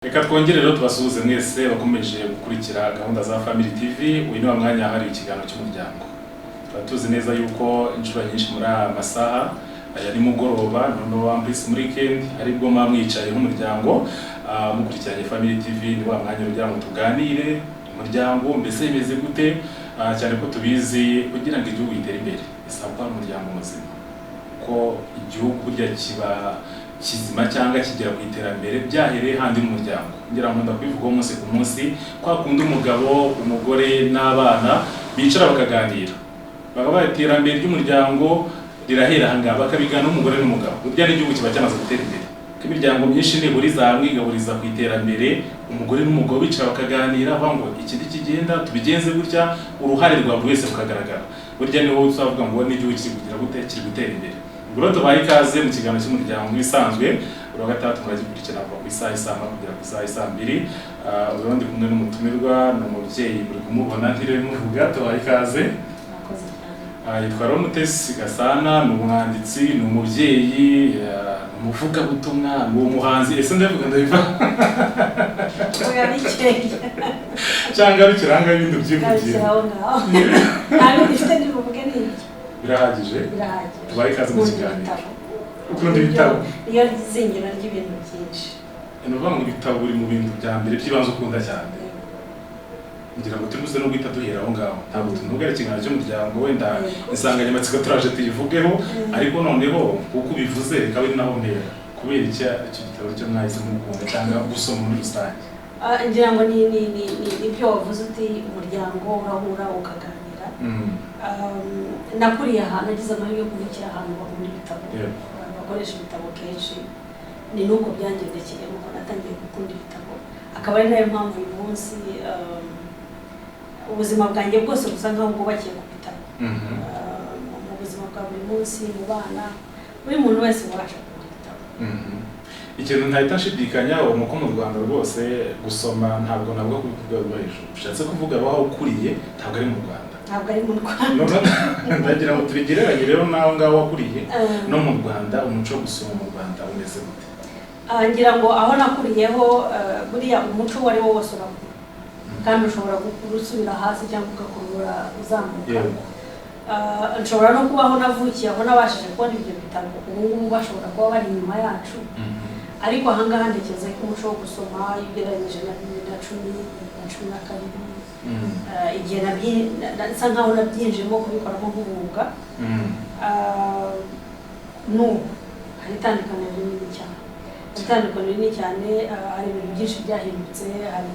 Reka twongere rero tubasuhuze mwese bakomeje gukurikira gahunda za Family TV. Uyu ni wa mwanya hari ikiganiro cy'umuryango. Tuzi neza yuko inshuro nyinshi muri amasaha aya ni mugoroba no wampisi muri weekend aribwo mwicaye nk'umuryango mukurikiranye Family TV. Ni wa mwanya kugira ngo tuganire umuryango mbese imeze gute, cyane ko tubizi kugira ngo igihugu gitere imbere isabwa umuryango muzima, ko igihugu burya kiba kizima cyangwa kigera ku iterambere byahereye handi mu muryango. Ngira ngo ndakwivuga umunsi ku munsi kwa kundi umugabo umugore n'abana bicara bakaganira bagaba iterambere ry'umuryango rirahera hanga bakabigana umugore n'umugabo. Burya n'igihugu kiba cyamaze gutera imbere, ko imiryango myinshi niburiza hamwe igaburiza ku iterambere, umugore n'umugabo bicara bakaganira bango ikindi kigenda tubigenze gutya, uruhare rwa buri wese rukagaragara. Burya niho uzavuga ngo n'igihugu kiri kugira gute, kiri gutera imbere. Ubwo tubaye ikaze mu kiganiro cy'umuryango bisanzwe uro gatatu muragikurikirana ku isaha isama kugera ku isaha isa 2. Urundi kumwe n'umutumirwa n'umubyeyi muri kumubona ntire muvuga. Tubaye ikaze. Yitwa Romutesi Gasana, ni umwanditsi, ni umubyeyi, umuvuga butumwa, ni umuhanzi. Ese ndavuga ndabiva oya bikeye cyangwa bikiranga ibindi byivugiye ntabwo bifite ndivuge n'iki birahagije. Tubaye ikaze mu kiganiro. Ukunda ibitabo? Iyo zingira ry'ibintu byinshi. Nuvuga ngo ibitabo biri mu bintu bya mbere by'ibanze ukunda cyane. Ngira ngo turibuze no guhita duhera aho ngaho. Ntabwo tunubwira ikiganiro cy'umuryango wenda insanganyamatsiko turaje tuyivugeho, ariko noneho kuko ubivuze reka biri naho ntera. Kubera icyo gitabo cyo mwahise mukunda cyangwa gusoma muri rusange? Ngira ngo ni ibyo wavuze uti umuryango urahura ukaganira. Nakuriye ahantu agize amahirwe yo kubikira ahantu bakunda ibitabo, bakoresha ibitabo kenshi. Ni nuko byangendekeye nuko natangiye gukunda ibitabo, akaba ari nayo mpamvu uyu munsi ubuzima bwanjye bwose busa nkaho bwubakiye ku bitabo. Mu buzima bwa buri munsi, mu bana, buri muntu wese wabasha kubona ibitabo. Ikintu ntahita nshidikanya nuko mu Rwanda rwose gusoma ntabwo nabwo kuvuga hejuru. Bishatse kuvuga aho ukuriye ntabwo ari mu Rwanda. Ntabwo ari mu Rwanda. Ndagira ngo tubigereranye rero naho ngaho wakuriye no mu Rwanda, umuco wo gusoma mu Rwanda umeze gute? Ngira ngo aho nakuriyeho buriya umuco wari wo wose urakura kandi ushobora gusubira hasi cyangwa ugakurura uzamuka. Nshobora no kubaho navukiye aho nabashije kubona ibyo bitabo, ubu ngubu bashobora kuba bari inyuma yacu, ariko ahangaha ndekeza ko umuco wo gusoma ugereranyije na 2012 igihe nsa nkaho nabyinjiyemo kubikoramo nk'umwuga. N'ubu hari itandukaniro rinini cyane. Itandukaniro rinini cyane, hari ibintu byinshi byahindutse, hari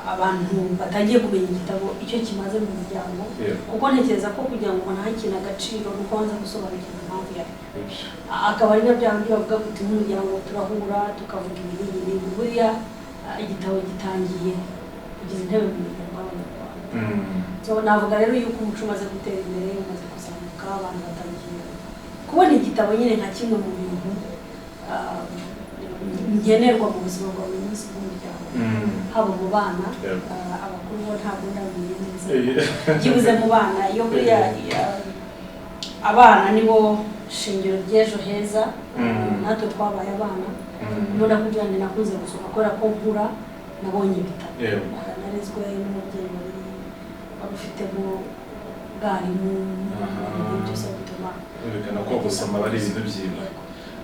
abantu batangiye kumenya igitabo icyo kimaze mu muryango, kuko ntekereza ko kugira ngo umuntu ahe ikintu agaciro nuko wanza gusobanukirwa impamvu yayo. Akaba ari nabyo bavuga kuti nk'umuryango turahura tukavuga ibintu buriya igitabo gitangiye kugira intebe mu muryango w'Abanyarwanda. Navuga rero yuko umuco umaze gutera imbere, umaze kuzamuka, abantu batangiye kubona igitabo nyine nka kimwe mu bintu ngenerwa mu buzima bwa buri munsi bw'umuryango, haba mu bana, abakuru bo ntabwo ndamenye neza byibuze mu bana. Iyo buriya abana nibo shingiro ry'ejo heza, natwe twabaye abana. None kugira ngo nakuze gusoma kubera ko nkura nabonye ibitabo, narezwe n'umubyeyi wari ufitemo bwarimu, byose bituma werekana ko gusoma bari ibintu byiza.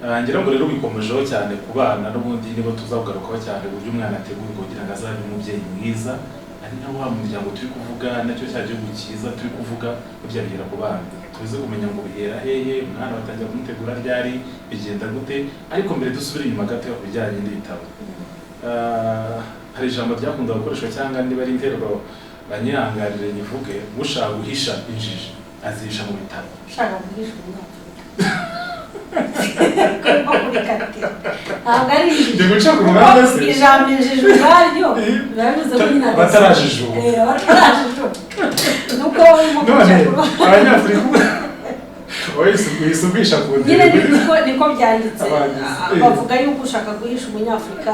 Ngira ngo rero bikomejeho cyane ku bana, n'ubundi nibo tuzavugarukaho cyane uburyo umwana ategurwa kugira ngo azabe umubyeyi mwiza. Ari na wa muryango turi kuvuga, nacyo cya gihugu cyiza turi kuvuga, burya bihera ku bana. Tuze kumenya ngo bihera hehe, umwana batangira kumutegura ryari, bigenda gute. Ariko mbere dusubire inyuma gato ku bijyanye n'ibitabo, hari ijambo ryakunda gukoreshwa cyangwa niba ari interuro banyihangarire nyivuge, ushaka guhisha injiji azihisha mu bitabo. Ushaka guhisha umwana ntabwo ari ijambo injiji ubwaryo biravuze ko nyine batarajijura. nuko abanyafurika wisubisha ku nyine niko byanditse. Bavuga yuko ushaka guhisha umunyafurika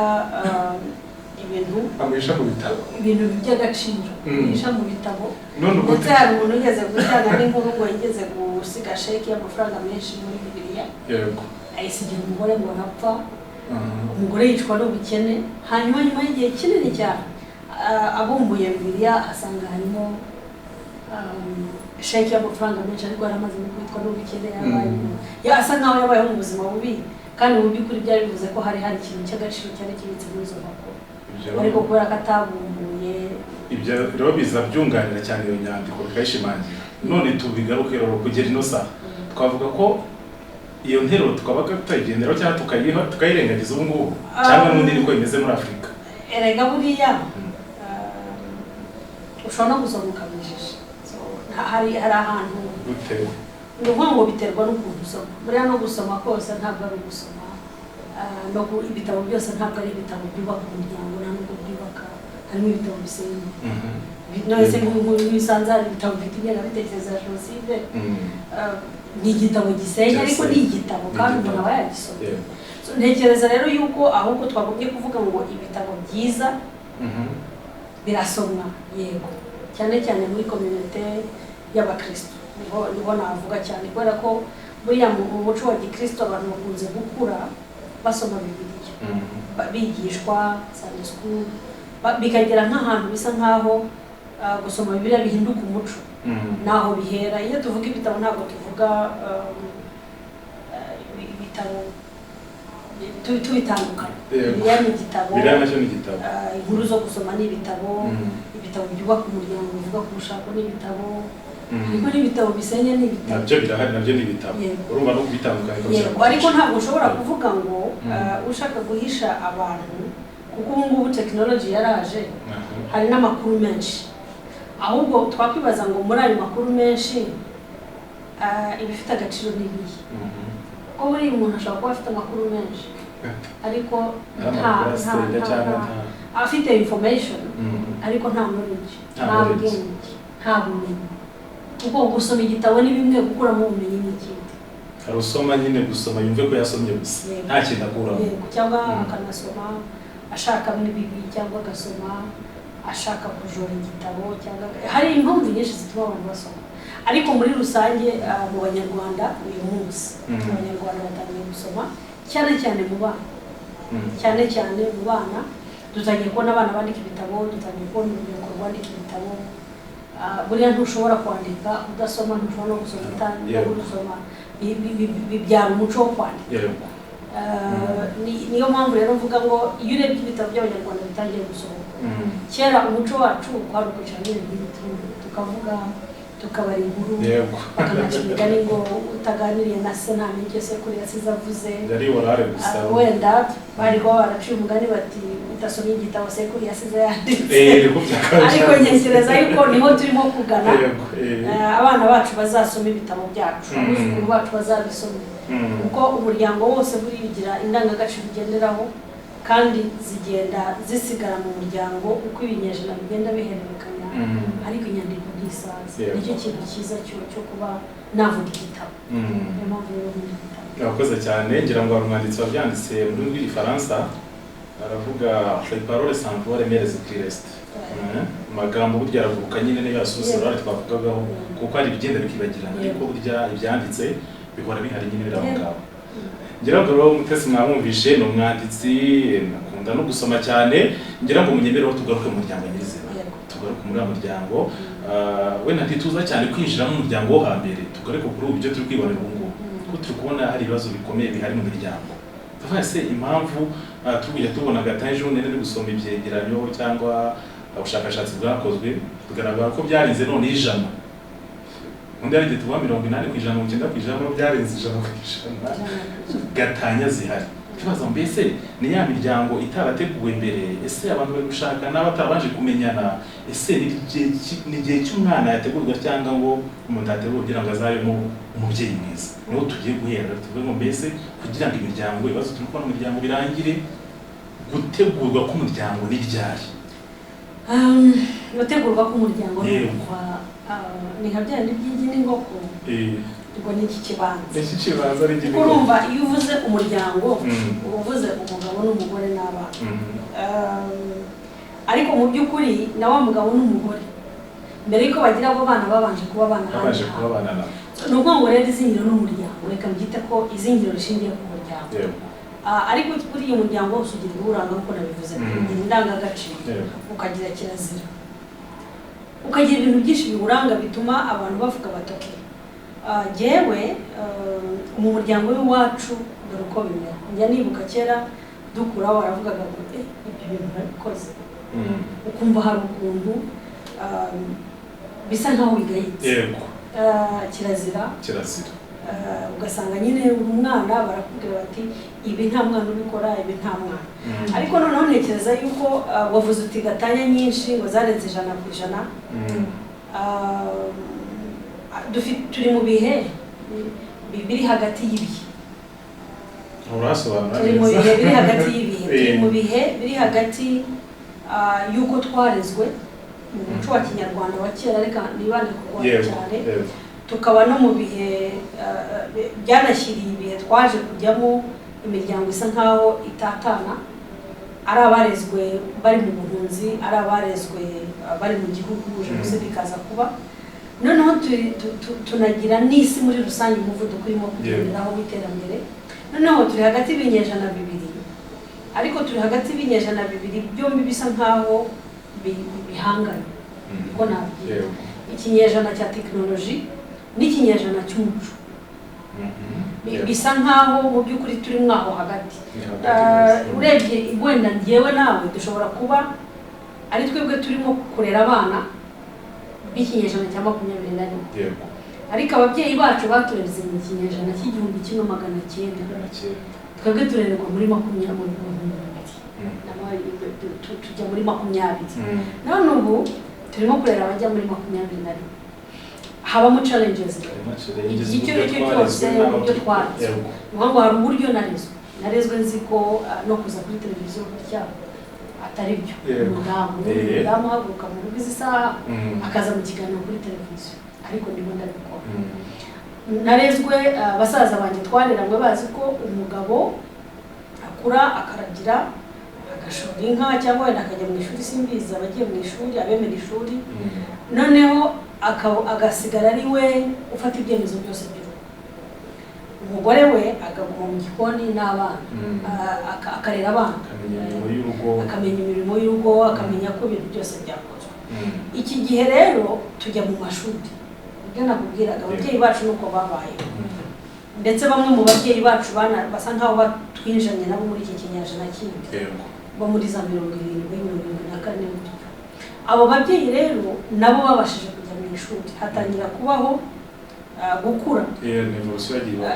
ibintu amuhisha mu bitabo, ibintu by'agaciro guhisha mu bitabo. Ndetse hari umuntu ugeze gutanga n'inkuru ngo yigeze gusiga sheki y'amafaranga menshi muri Bibiliya, ayisigira umugore ngo arapfa, umugore yicwa n'ubukene hanyuma nyuma y'igihe kinini cyane abumbuye Bibiliya asanga harimo sheki y'amafaranga menshi ariko yaramaze no kwitwa n'ubukene asa nkaho yabayeho mu buzima bubi kandi mu by'ukuri byari bivuze ko hari ikintu cy'agaciro cyari kibitse muri izo mpapuro ariko kubera ko atabumbuye ibyo rero biza byunganira cyane iyo nyandiko bikayishimangira none tubigaruke rero kugera ino saha twavuga ko iyo nteruro twabaga tutayigenderaho cyangwa tukayirengagiza ubu ngubu cyangwa n'ubundi niko bimeze muri Afurika erega buriya ushobora no gusoma ukabijije hari ahantu bitewe ni ukuvuga ngo biterwa n'ukuntu usoma buriya no gusoma kose ntabwo ari ugusoma ibitabo byose ntabwo ari ibitabo byubaka umuryango nta nubwo byubaka harimo ibitabo bisenya nonese nk'ibisanzwe hari ibitabo bifite ingengabitekerezo ya jenoside ni igitabo gisenya ariko ni igitabo kandi umuntu aba yagisomye ntekereza rero yuko ahubwo twagombye kuvuga ngo ibitabo byiza birasomwa yego cyane cyane muri community y'abakristo niho navuga cyane kubera ko buriya mu muco wa gikristo abantu bakunze gukura basoma Bibiliya bigishwa Sunday school bikagera nk'ahantu bisa nkaho gusoma Bibiliya bihinduka umuco naho bihera iyo tuvuga ibitabo ntabwo tuvuga ibitabo tubitandukanye Bibiliya ni igitabo inkuru zo gusoma ni ibitabo ibitabo byubaka umuryango bivuga ku bushako ni ibitabo ariko n'ibitabo bisenya ni ibitabo nabyo birahari nabyo ni ibitabo urumva no kubitandukanya ariko ntabwo ushobora kuvuga ngo ushaka guhisha abantu kuko ubu ngubu tekinoloji yaraje hari n'amakuru menshi ahubwo twakwibaza ngo muri ayo makuru menshi ibifite agaciro n'ibihe ko buri muntu ashobora kuba afite amakuru menshi ariko afite information ariko nta knowledge nta bwenge nta bumenyi kuko gusoma igitabo ni bimwe gukuramo ubumenyi n'ikindi hari usoma nyine gusoma yumve ko yasomye gusa nta kintu akuramo cyangwa akanasoma ashaka n'ibibi cyangwa agasoma ashaka kujora igitabo cyangwa hari impamvu nyinshi zituma abantu basoma ariko muri rusange mu Banyarwanda uyu munsi Abanyarwanda batangiye gusoma cyane cyane mu bana cyane mu bana dutangiye kubona abana bandika ibitabo dutangiye kubona urubyiruko rwandika ibitabo buriya ntushobora kwandika udasoma ntushobora no gusoma utangiye gusoma bibyara umuco wo kwandika niyo mpamvu rero mvuga ngo iyo urebye ibitabo by'Abanyarwanda bitangiye gusohoka kera umuco wacu wari ukwicara tukavuga tukabara inkuru bakanaca imigani ngo utaganiriye na se namenye icyo sekuru yasize avuze wenda bariho baraciye umugani bati udasomye igitabo sekuru yasize yanditse ariko ntekereza yuko niho turimo kugana abana bacu bazasoma ibitabo byacu abuzukuru bacu bazabisoma kuko umuryango wose burigira indangagaciro ugenderaho kandi zigenda zisigara mu muryango uko ibinyejana bigenda bihererekanya ariko inyandiko ntisaza nicyo kintu cyiza cyo kuba navuga igitabo niyo mpamvu rero nkunda igitabo urakoze cyane ngira ngo hari umwanditsi wabyanditse mu rurimi rw'igifaransa aravuga les paroles sans voix remèrent qui reste amagambo burya aravuka nyine niyo yasubiza urare twavugagaho kuko hari ibigenda bikibagirana ariko burya ibyanditse bihora bihari nyine birabangaba ngira ngo rero Mutesi mwamwumvishe ni umwanditsi nakunda no gusoma cyane ngira ngo munyemereho tugaruke mu muryango nyirizina tugaruke muri muryango wenda ntituza cyane kwinjira mu muryango wo hambere tugaruke kuri ubu byo turi kwibonera ubu ngubu ko turi kubona hari ibibazo bikomeye bihari mu miryango tuvuga se impamvu tujya tubona gatanje none no gusoma ibyegeranyo cyangwa ubushakashatsi bwakozwe tugaragara ko byarinze none 100 undi ari gituba 80% 90% byarenze 100% gatanya zihari kibazo mbese ni ya miryango itarateguwe mbere ese abantu bari gushaka n'abatabanje kumenyana ese ni gihe cy'umwana yategurwa cyangwa ngo umuntu ategurwa kugira ngo azabemo umubyeyi mwiza niho tugiye guhera tuvuge ngo mbese kugira ngo imiryango ibibazo turi kubona mu miryango birangire gutegurwa k'umuryango n'iryari gutegurwa k'umuryango ni nka byandi by'igi n'ingoko ubwo ni iki kibanza kuko urumva iyo uvuze umuryango uba uvuze umugabo n'umugore n'abana ariko mu by'ukuri na wa mugabo n'umugore mbere yuko bagira abo bana babanje kuba abana ni ukuvuga ngo rero izingiro n'umuryango reka mbyite ko izingiro rishingiye ku muryango ariko kuri uyu muryango wose ugira uburanga nk'uko nabivuze, ugira indangagaciro, ukagira kirazira, ukagira ibintu byinshi biwuranga bituma abantu bavuga batoke. Jewe mu muryango w'iwacu dore uko bimera, njya nibuka kera dukura baravugaga ngo ibyo bintu nabikoze, ukumva hari ukuntu bisa nkaho bigayitse. Kirazira ugasanga nyine umwana barakubwira bati ibi nta mwana ubikora, ibi nta mwana. Ariko noneho ntekereza yuko wavuze uti gatanya nyinshi ngo zarenze 100%. Turi mu bihe biri hagati y'ibihe. Turi mu bihe biri hagati y'ibihe, turi mu bihe biri hagati y'uko twarezwe mu muco wa kinyarwanda wa kera, reka nibande ku Rwanda cyane, tukaba no mu bihe byanashyiriye ibihe twaje kujyamo imiryango isa nkaho itatana, ari abarezwe bari mu buhunzi, ari abarezwe bari mu gihugu, jenoside ikaza kuba. Noneho tunagira n'isi muri rusange umuvuduko urimo kugenderaho w'iterambere. Noneho turi hagati y'ibinyejana bibiri, ariko turi hagati y'ibinyejana bibiri byombi bisa nkaho bihanganye. Uko nabwiye ikinyejana cya tekinoloji n'ikinyejana cy'umuco bisa nkaho mu by'ukuri turi mwaho hagati. Urebye wenda njyewe nawe dushobora kuba ari twebwe turimo kurera abana b'ikinyejana cya 21, ariko ababyeyi bacu batureze mu kinyejana cy'1900, twebwe turererwa muri 2022, tujya muri 20. none ubu turimo kurera abajya muri 21. Habamo challenges, icyo cyose uburyo twaje ngo hari uburyo narezwe nzi ko no kuza kuri televiziyo gutya atari byo. Umudamu haguruka mu rugo izi saha akaza mu kiganiro kuri televiziyo, ariko ndimo ndabikora. Narezwe basaza banjye twareramwe bazi ko umugabo akura akaragira agashora inka cyangwa wenda akajya mu ishuri, simbizi abagiye mu ishuri, abemera ishuri, noneho agasigara ari we ufata ibyemezo byose by'urugo. Umugore we agaguma mu gikoni n'abana, akarera abana, akamenya imirimo y'urugo, akamenya ko ibintu byose byakozwe. Iki gihe rero tujya mu mashuri, ibyo nakubwiraga ababyeyi bacu nuko babaye, ndetse bamwe mu babyeyi bacu basa nkaho batwinjanye nabo muri iki kinyejana kindi, bo muri za 70, 74 gutyo. Abo babyeyi rero nabo babashije kujya mu ishuri, hatangira kubaho gukura,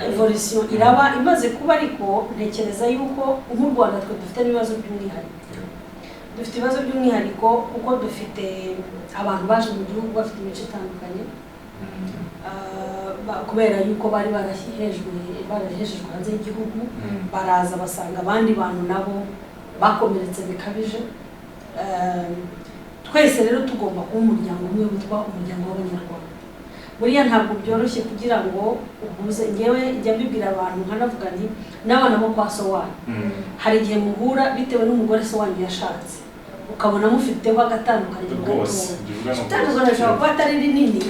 evolution iraba imaze kuba. Ariko ntekereza yuko nk'u Rwanda twe dufite ibibazo by'umwihariko, dufite ibibazo by'umwihariko kuko dufite abantu baje mu gihugu bafite imico itandukanye, kubera yuko bari barahejejwe hanze y'igihugu, baraza basanga abandi bantu nabo bakomeretse bikabije. Twese rero tugomba kuba umuryango umwe witwa umuryango w'Abanyarwanda. Buriya ntabwo byoroshye kugira ngo uhuze. Ngewe njya mbibwira abantu nkanavuga nti n'abana bo kwa so wanyu hari igihe muhura bitewe n'umugore so wanyu yashatse, ukabona mufiteho agatandukanye gatoya. Itandukanye rishobora kuba atari rinini,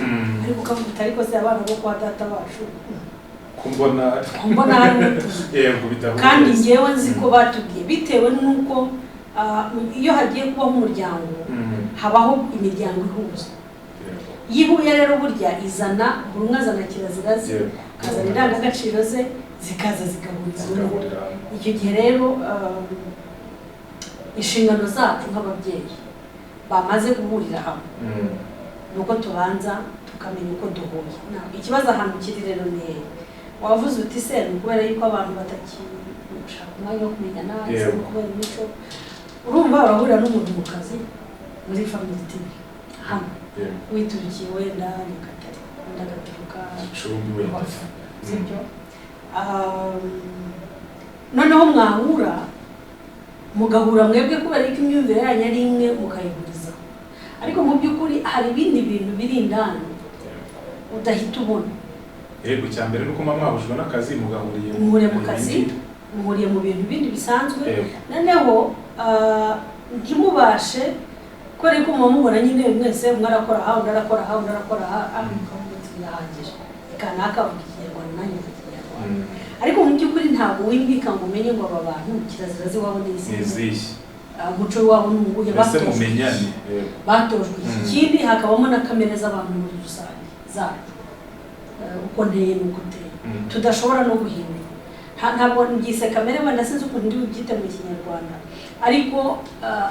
ariko ukavuga uti ariko se abana bo kwa data bacu kumbona hari kandi ngewe nzi ko batubwiye bitewe n'uko iyo hagiye kubaho umuryango habaho imiryango ihuza. Yihuye rero burya izana buri umwe azana kirazira ze, akazana indangagaciro ze, zikaza zigahurira. Icyo gihe rero inshingano zacu nk'ababyeyi bamaze guhurira hamwe nuko tubanza tukamenya uko duhuye. Ikibazo ahantu kiri rero ni wavuze uti se kubera yuko abantu batakishaka umwanya wo kumenyana, kubera imico. Urumva urahurira n'umuntu mu kazi muri family TV hamwe, witurikiye wenda Nyagatare, wenda agaturuka sibyo, noneho mwahura mugahura mwebwe kubera yuko imyumvire yanyu ari imwe mukayihuriza. Ariko mu by'ukuri hari ibindi bintu biri indani udahita ubona. Yego, cyambere nuko mwahujwe n'akazi mugahuriye mu kazi, muhuriye mu bintu bindi bisanzwe, noneho ntimubashe kubera ko mubona nyine mwese umwe arakora aha, undi arakora aha, undi arakora aha, mukavuga ati birahagije, kanaka avuga Ikinyarwanda nanjye mvuga Ikinyarwanda. ariko mu by'ukuri ntabwo wimbika ngo umenye ngo aba bantu kirazira ziwabo n'izihe umuco wabo n'ubuhe batojwe ikindi hakabamo na kamere z'abantu muri rusange zacu uko nteye n'uko uteye tudashobora no guhindura ntabwo nbyise kamere wenda sinzi ukuntu ndi bubyite mu kinyarwanda ariko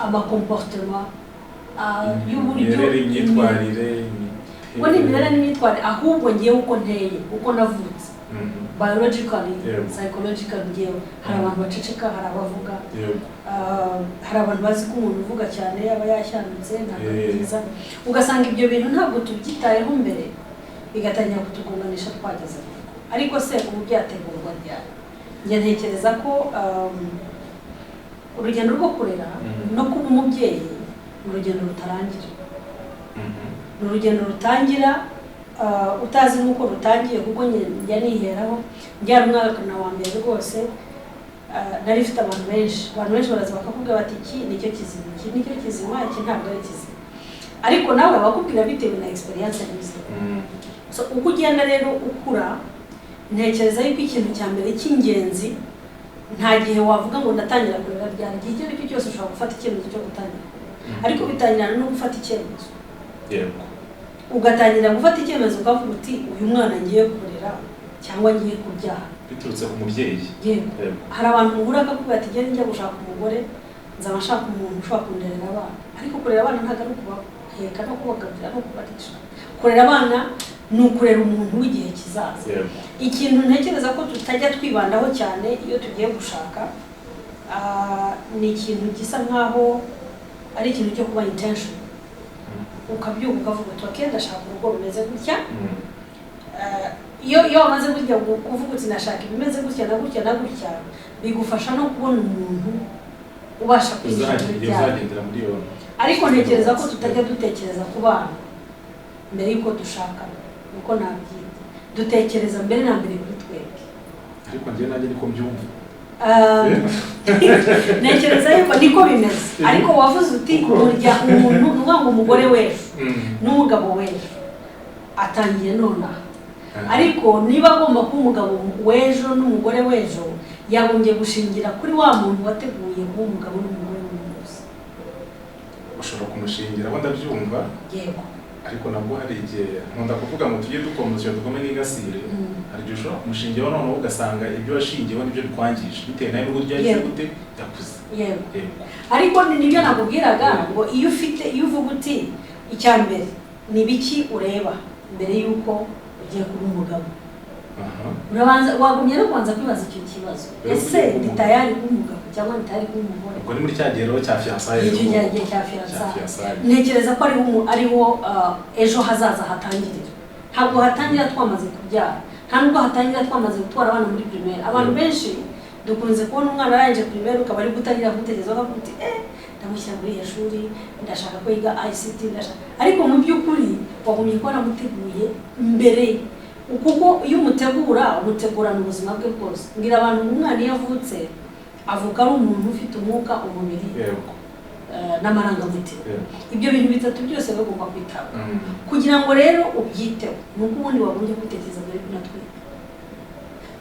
amakomportema y'uburyo imyitwarire ngo ni imirere n'imyitwarire ahubwo ngewe uko nteye uko navutse biologically psychologically ngewe hari abantu baceceka hari abavuga hari abantu bazi ko umuntu uvuga cyane yaba yashyandutse ntabwo ari byiza ugasanga ibyo bintu ntabwo tubyitayeho mbere bigatangira kutugunganisha twageze ariko se ubu byategurwa ryari njye ntekereza ko urugendo rwo kurera no kuba umubyeyi ni urugendo rutarangira ni urugendo rutangira utazi nk'uko rutangiye kuko njya niheraho njyana umwaka wa mbere rwose nari mfite abantu benshi baraza bakakubwira bati iki nicyo kizima iki nicyo kizima iki ntabwo ari kizima ariko nawe bakubwira bitewe na experience yagize so uko ugenda rero ukura ntekereza yuko ikintu cya mbere cy'ingenzi nta gihe wavuga ngo ndatangira kurera ryari igihe icyo aricyo cyose ushobora gufata icyemezo cyo gutangira ariko bitangirana no gufata icyemezo ugatangira gufata icyemezo ukavuga uti uyu mwana ngiye kurera cyangwa ngiye kubyara biturutse ku mubyeyi hari abantu muhura akakubwira ati njye njya gushaka umugore nzaba nshaka umuntu ushobora kunderera abana ariko kurera abana ntabwo ari ukubaheka no kubagaburira no kubarisha kurera abana ni ukurera umuntu w'igihe kizaza ikintu ntekereza ko tutajya twibandaho cyane iyo tugiye gushaka ni ikintu gisa nkaho ari ikintu cyo kuba intention ukabyuka ukavuga uti okay ndashaka urugo rumeze gutya iyo wamaze kujya kuvuga uti ndashaka ibimeze gutya na gutya na gutya bigufasha no kubona umuntu ubasha kuzagendera muri yo ariko ntekereza ko tutajya dutekereza ku bana mbere yuko dushaka uko nabyita dutekereza mbere na mbere kuri twebwe ariko njye nanjye niko mbyumva ntekereza yuko niko bimeze ariko wavuze uti urya umuntu nuvuga ngo umugore w'ejo n'umugabo w'ejo atangiye nonaha ariko niba agomba kuba umugabo w'ejo n'umugore w'ejo yagombye gushingira kuri wa muntu wateguye kuba umugabo n'umugore w'umunsi ushobora kumushingira aho ndabyumva yego ariko nabwo hari igihe nkunda kuvuga ngo tujye dukomeza dukome n'ingasire hari igihe ushobora kumushingira noneho ugasanga ibyo washingiyeho nibyo bikwangije bitewe nawe n'uburyo yagiye gute yakuze yego ariko nibyo nakubwiraga ngo iyo uvuga uti icya mbere ni biki ureba mbere y'uko ugiye kuba umugabo wagumye no kubanza kwibaza icyo kibazo ese ndi tayari kuba umugabo cyangwa ndi tayari kuba umugore ubwo ni muri cya gihe cya fiyansaye icyo gihe cya fiyansaye ntekereza ko ariho ejo hazaza hatangirira ntabwo hatangira twamaze kubyara nta nubwo hatangira twamaze gutwara abana muri primaire abantu benshi dukunze kubona umwana arangije primaire ukaba ari gutangira kumutekereza akavuga uti ndamushyira muri iyo shuri ndashaka ko yiga ICT ariko mu by'ukuri wagumye ko waramuteguye mbere kuko iyo umutegurana ubuzima bwe bwose ngira abantu umwana iyo avutse avuka ari umuntu ufite umwuka umubiri n'amarangamutima ibyo bintu bitatu byose bagomba kwitabwaho kugira ngo rero ubyiteho nuko ubundi wagombye kwitekereza mbere ko natwe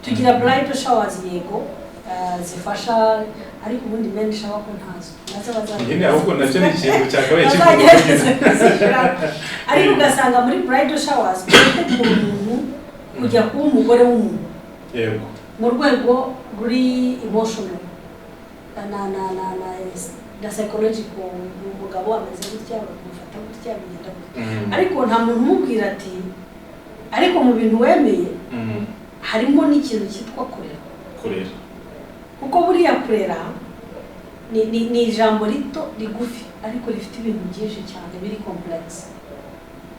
tugira bridal showers yego zifasha ariko ubundi men shower ko ntazo nyine ahubwo nacyo ni ikintu cyakabaye kivuga ariko ugasanga muri bridal showers bitegura umuntu kujya kuba umugore w'umuntu yego mu rwego ruri emotional na psychological umugabo ameze gutya bakamufata gutya bigenda ariko nta muntu umubwira ati ariko mu bintu wemeye harimo n'ikintu cyitwa kurera kuko buriya kurera ni ijambo rito rigufi ariko rifite ibintu byinshi cyane biri complex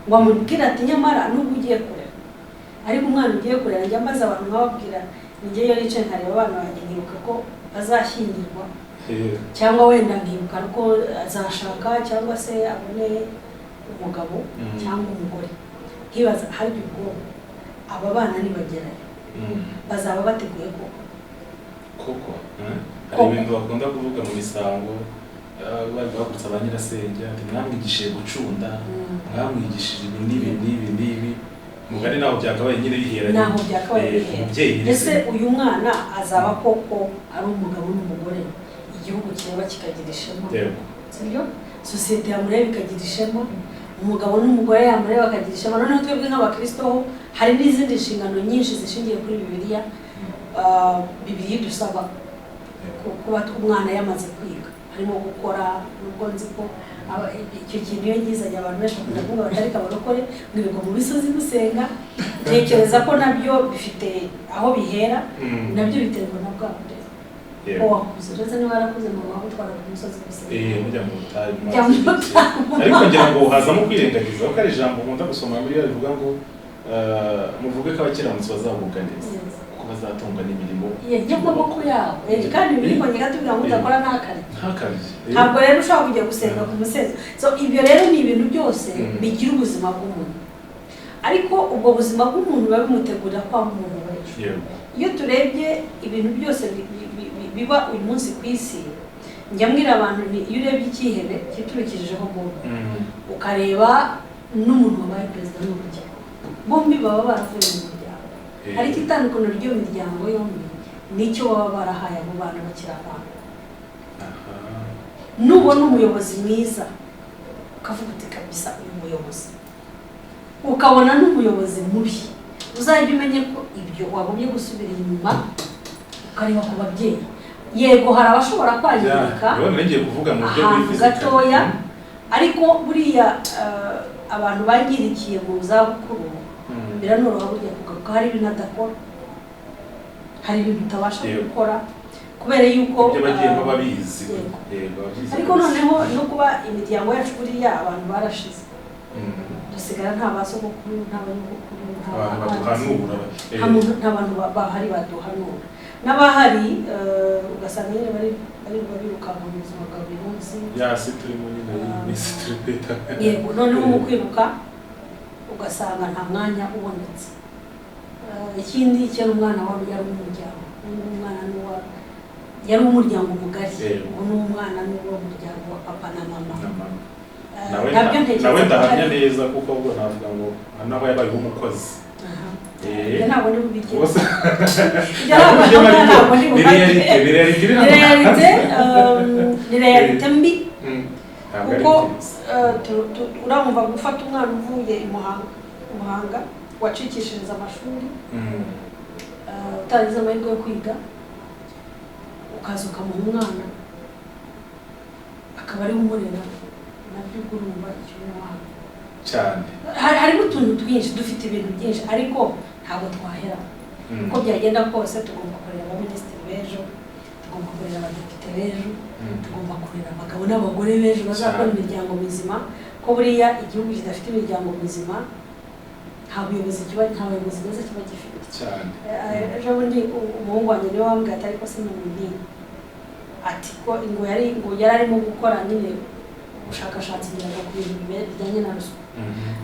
ngo amubwira ati nyamara nubwo ugiye kurera ariko umwana ugiye kurera njya mbaza abantu nkababwira njye iyo nicaye nkareba abana banjye nkibuka ko bazashyingirwa cyangwa wenda nkibuka ko azashaka cyangwa se abone umugabo cyangwa umugore nkibaza hari ubwonko aba bana nibagerayo bazaba bateguye koko hari ibintu bakunda kuvuga mu misango bari bahagurutse ba nyirasenge ati mwamwigishije gucunda mwamwigishije ibi n'ibi n'ibi n'ibi mugani naho byakabaye nyine bihera naho byakabaye bihera ese uyu mwana azaba koko ari umugabo n'umugore igihugu kireba kikagira ishema sibyo societe yamureba ikagira ishema umugabo n'umugore yamureba bakagira ishema noneho twebwe nk'abakristo hari n'izindi nshingano nyinshi zishingiye kuri Bibiliya Bibiliya dusaba kuba umwana yamaze kwiga harimo gukora nubwo nzi ko icyo kintu iyo ngizanye abantu benshi bakunda kuvuga batarika abarokore mwirirwa mu misozi gusenga ntekereza ko nabyo bifite aho bihera nabyo biterwa na bwa mbere ko wakuze ndetse niba warakuze mu aho utwara ku misozi gusenga mujya mu butayu ariko ngira ngo hazamo kwirengagiza ko ari ijambo nkunda gusoma muri yo rivuga ngo muvuge ko abakiranutsi bazagubwa neza ko bazatunga n'imirimo y'amaboko yabo kandi imirimo nyigatubwira ngo udakora ntakare ntabwo rero ushobora kujya gusenga ku musozi so ibyo rero ni ibintu byose bigira ubuzima bw'umuntu ariko ubwo buzima bw'umuntu biba bimutegurira kwa muntu wese iyo turebye ibintu byose biba uyu munsi ku isi njya mbwira abantu iyo urebye ikihebe kiturikirijeho muntu ukareba n'umuntu wabaye perezida n'urugero bombi baba baravuye mu muryango ariko itandukaniro ry'iyo miryango yombi nicyo baba barahaye abo bana bakiri abana nubona umuyobozi mwiza ukavuga uti kabisa uyu muyobozi ukabona n'umuyobozi mubi uzajya umenye ko ibyo wagumye gusubira inyuma ukareba ku babyeyi yego hari abashobora kwangirika ahantu gatoya ariko buriya abantu bagirikiye mu zabukuru biranoroha burya kugaruka hari ibintu adakora hari ibintu utabasha gukora kubera yuko babizi ariko noneho no kuba imiryango yacu buriya abantu barashize dusigara nta basogokuru nta banyogokuru nta bantu bahari baduhanura n'abahari ugasanga nyine bari birukanka mu buzima bwa buri munsi yasi turimo nyine y'imisi turipeta yego noneho mu kwiruka ugasanga nta mwanya ubonetse ikindi cyane umwana wabo yari umuryango umwana n'uwa yari umuryango mugari ubu n'umwana n'uwo muryango wa papa na mama nawe ndahamya neza kuko ubwo navuga ngo naho yabaye umukozi ntabwo ni bubigire ni realite mbi kuko urumva gufata umwana uvuye i Muhanga wacikishiriza amashuri utagize amahirwe yo kwiga ukaza ukamuha umwana akaba ari umurera nabyo urumva icyo mwana cyane harimo utuntu twinshi dufite ibintu byinshi ariko ntabwo twahera uko byagenda kose tugomba kurera abaminisitiri b'ejo tugomba kurera abadepite b'ejo tugomba kurera abagabo n'abagore b'ejo bazakora imiryango mizima ko buriya igihugu kidafite imiryango mizima nta bayobozi beza kiba gifite cyane ejo bundi umuhungu wanjye niwe wambwiye ati ariko sinumva ati ko ngo yari arimo gukora nyine ubushakashatsi ngira ku bintu bijyanye na ruswa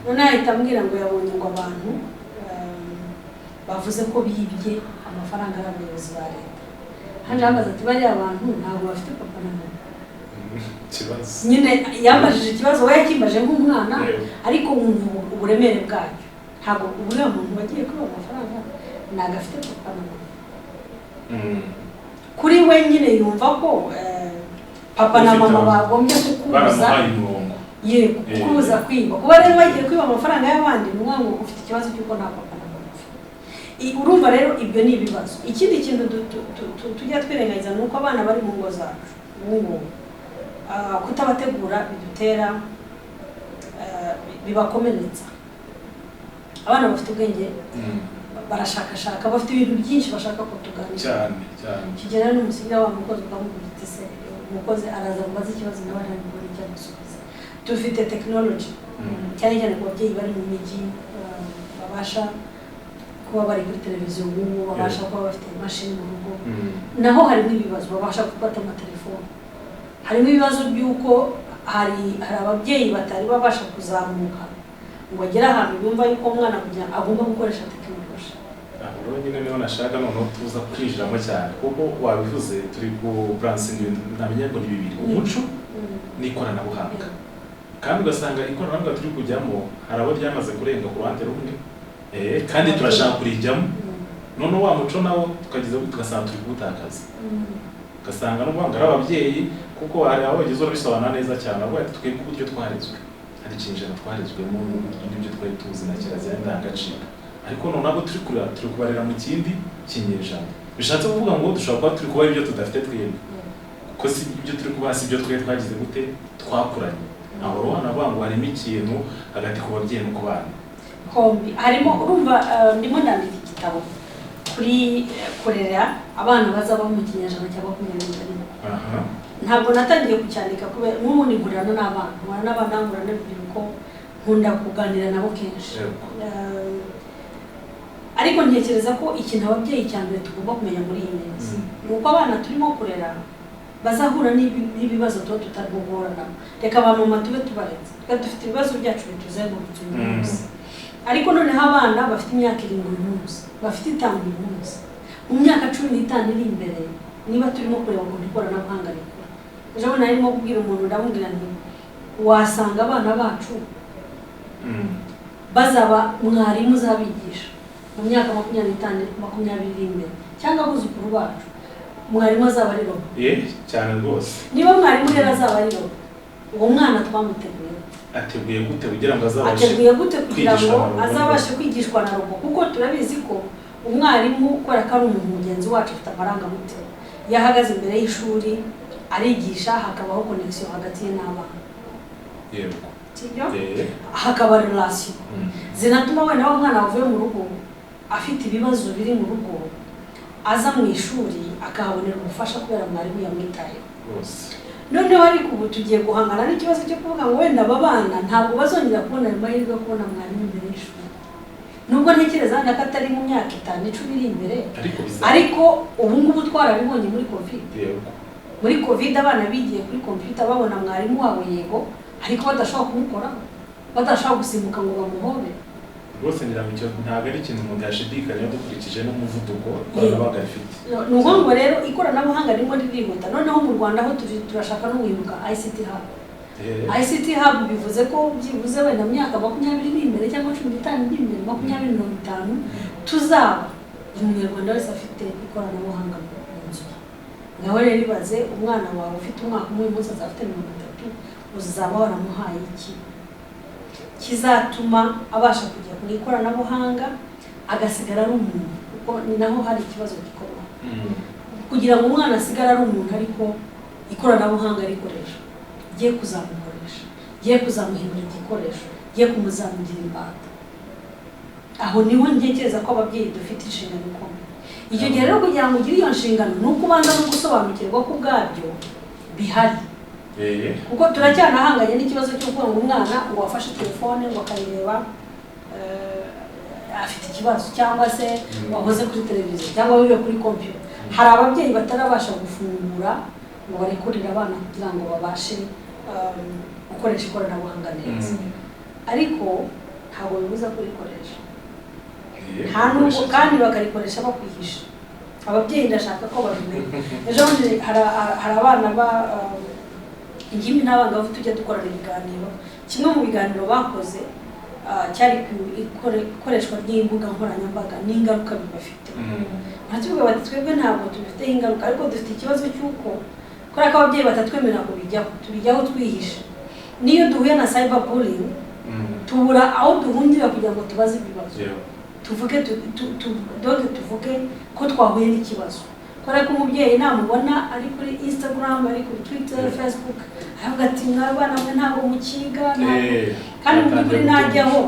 none ahita ambwira ngo yabonye ngo abantu bavuze ko bibye amafaranga y'abayobozi ba leta hanje hamaze ati bari abantu ntabwo bafite papa na mama nyine yambajije ikibazo we yakimbaje nk'umwana ariko uburemere bwacyo ntabwo uburiya muntu wagiye kuri amafaranga ntabwo afite papa na mama kuri we nyine yumva ko papa na mama bagombye kukubuza yego kukubuza kwiba kuba rero bagiye kwiba amafaranga y'abandi ni ngo ufite ikibazo cy'uko nta papa na mama urumva rero ibyo ni ibibazo ikindi kintu tujya twirengagiza ni uko abana bari mu ngo zacu ubu kutabategura bidutera bibakomeretsa abana bafite ubwenge barashakashaka bafite ibintu byinshi bashaka kutuganira cyane kigera n'umusigira wa mukozi ukamubwira ati se umukozi araza kubaza ikibazo nawe arabibona icyo amusubiza dufite technology cyane cyane ku babyeyi bari mu mijyi babasha kuba bari kuri televiziyo ubu babasha kuba bafite imashini mu rugo naho harimo ibibazo babasha gufata amatelefone harimo ibibazo by'uko hari ababyeyi batari babasha kuzamuka ngo agere ahantu yumva yuko umwana kugira agomba gukoresha tekinoloji rero nyine niho nashaka noneho tuza kwinjiramo cyane kuko wabivuze turi ku buransingi ntamenya ngo ni bibiri umuco n'ikoranabuhanga kandi ugasanga ikoranabuhanga turi kujyamo hari abo ryamaze kurenga ku ruhande rumwe kandi turashaka kurijyamo none wa muco nawo tukagize tugasanga turi gutakaza ugasanga no banga ababyeyi kuko hari abageze urabisobanura neza cyane aho twebwe uburyo twarezwe hari ikinjira twarezwemo n'ibyo twari tuzi na kirazira ndangagaciro ariko none nabo turi kubarera mu kindi kinyejana bishatse kuvuga ngo dushobora kuba turi kuba ibyo tudafite twebwe kuko si ibyo turi kuba si ibyo twari twagize gute twakuranye aho rero navuga ngo harimo ikintu hagati ku babyeyi no ku bana hombi harimo urumva ndimo ndandika igitabo kuri kurera abana bazaba mu kinyejana cya 2021 ntabwo natangiye kucyandika kubera n'ubundi ngurana n'abana ngurana n'urubyiruko nkunda kuganira nabo kenshi ariko ntekereza ko ikintu ababyeyi cyambere tugomba kumenya muri iyi minsi nuko abana turimo kurera bazahura n'ibibazo tutarimo guhorana reka abamama tube tubaretse reka dufite ibibazo byacu bituzengurutse uyu munsi ariko noneho abana bafite imyaka 7 uyu munsi bafite 5 uyu munsi mu myaka 15 iri imbere niba turimo kureba ukuntu ikoranabuhanga rikora ejo narimo kubwira umuntu ndamubwira nti wasanga abana bacu bazaba mwarimu uzabigisha mu myaka 25 iri imbere cyangwa abuzukuru bacu mwarimu azaba ari robo cyane rwose niba mwarimu rero azaba ari robo uwo mwana twamuteguye ateguye gute kugira ngo azabashe kwigishwa na robo kuko turabizi ko umwarimu ukora ko ari umuntu mugenzi wacu afite amarangamutima yahagaze imbere y'ishuri arigisha hakabaho connection hagati ye n'abana yego sibyo hakaba relation zinatuma wenda wa mwana wavuye mu rugo afite ibibazo biri mu rugo aza mu ishuri akahabonera ubufasha kubera mwarimu yamwitayeho noneho ariko ubu tugiye guhangana n'ikibazo cyo kuvuga ngo wenda aba bana ntabwo bazongera kubona amahirwe yo kubona mwarimu imbere y'ishuri nubwo ntekereza ko atari mu myaka 5 10 iri imbere ariko ubu ngubu twarabibonye muri covid abana bigiye kuri computer babona mwarimu wabo yego ariko badashobora kumukoraho badashobora gusimbuka ngo bamuhobe rwose nyiramicyo ntabwo ari ikintu umuntu yashidikanya dukurikije n'umuvuduko ikoranabuhanga rifite ni ngo rero ikoranabuhanga ririmo ririhuta noneho mu Rwanda aho turashaka no guhinduka ICT Hub ICT Hub bivuze ko byibuze wenda mu myaka 20 iri imbere cyangwa 15 iri imbere 20-50 tuzaba umunyarwanda wese afite ikoranabuhanga mu nzu nawe rero ibaze umwana wawe ufite umwaka umwe munsi azafite 30 uzaba waramuhaye iki kizatuma abasha kujya ku ikoranabuhanga agasigara ari umuntu kuko ni naho hari ikibazo gikomeye kugira ngo umwana asigare ari umuntu ariko ikoranabuhanga rikoresha giye kuzamukoresha giye kuzamuhindura igikoresho giye kumuzamugira imbata aho niho ntekereza ko ababyeyi dufite inshingano ikomeye icyo gihe rero kugira ngo ugire iyo nshingano ni uko ubanza no gusobanukirwa ko ubwabyo bihari kuko turacyanahanganye n'ikibazo cyo kuvuga ngo umwana ngo wafashe telefone ngo akayireba afite ikibazo cyangwa se wahoze kuri televiziyo cyangwa wiwe kuri computer hari ababyeyi batarabasha gufungura ngo barekurire abana kugira ngo babashe gukoresha ikoranabuhanga neza ariko ntabwo bibuza kurikoresha nta nubwo kandi bakarikoresha bakwihisha ababyeyi ndashaka ko babimenya ejo bundi hari abana ingimbi n'abangavu tujya dukorana ibiganiro kimwe mu biganiro bakoze cyari ikoreshwa ry'imbuga nkoranyambaga n'ingaruka bibafite batuvuga bati twebwe ntabwo tubifite ingaruka ariko dufite ikibazo cy'uko kubera ko ababyeyi batatwemerera tubijyaho twihisha niyo duhuye na cyberbullying tubura aho duhungira kugira ngo tubaze ibibazo tuvuge ko twahuye n'ikibazo kubera ko umubyeyi namubona ari kuri Instagram ari kuri Twitter Facebook avuga ati mwabana mwe ntabwo mukiga kandi mu by'ukuri najyaho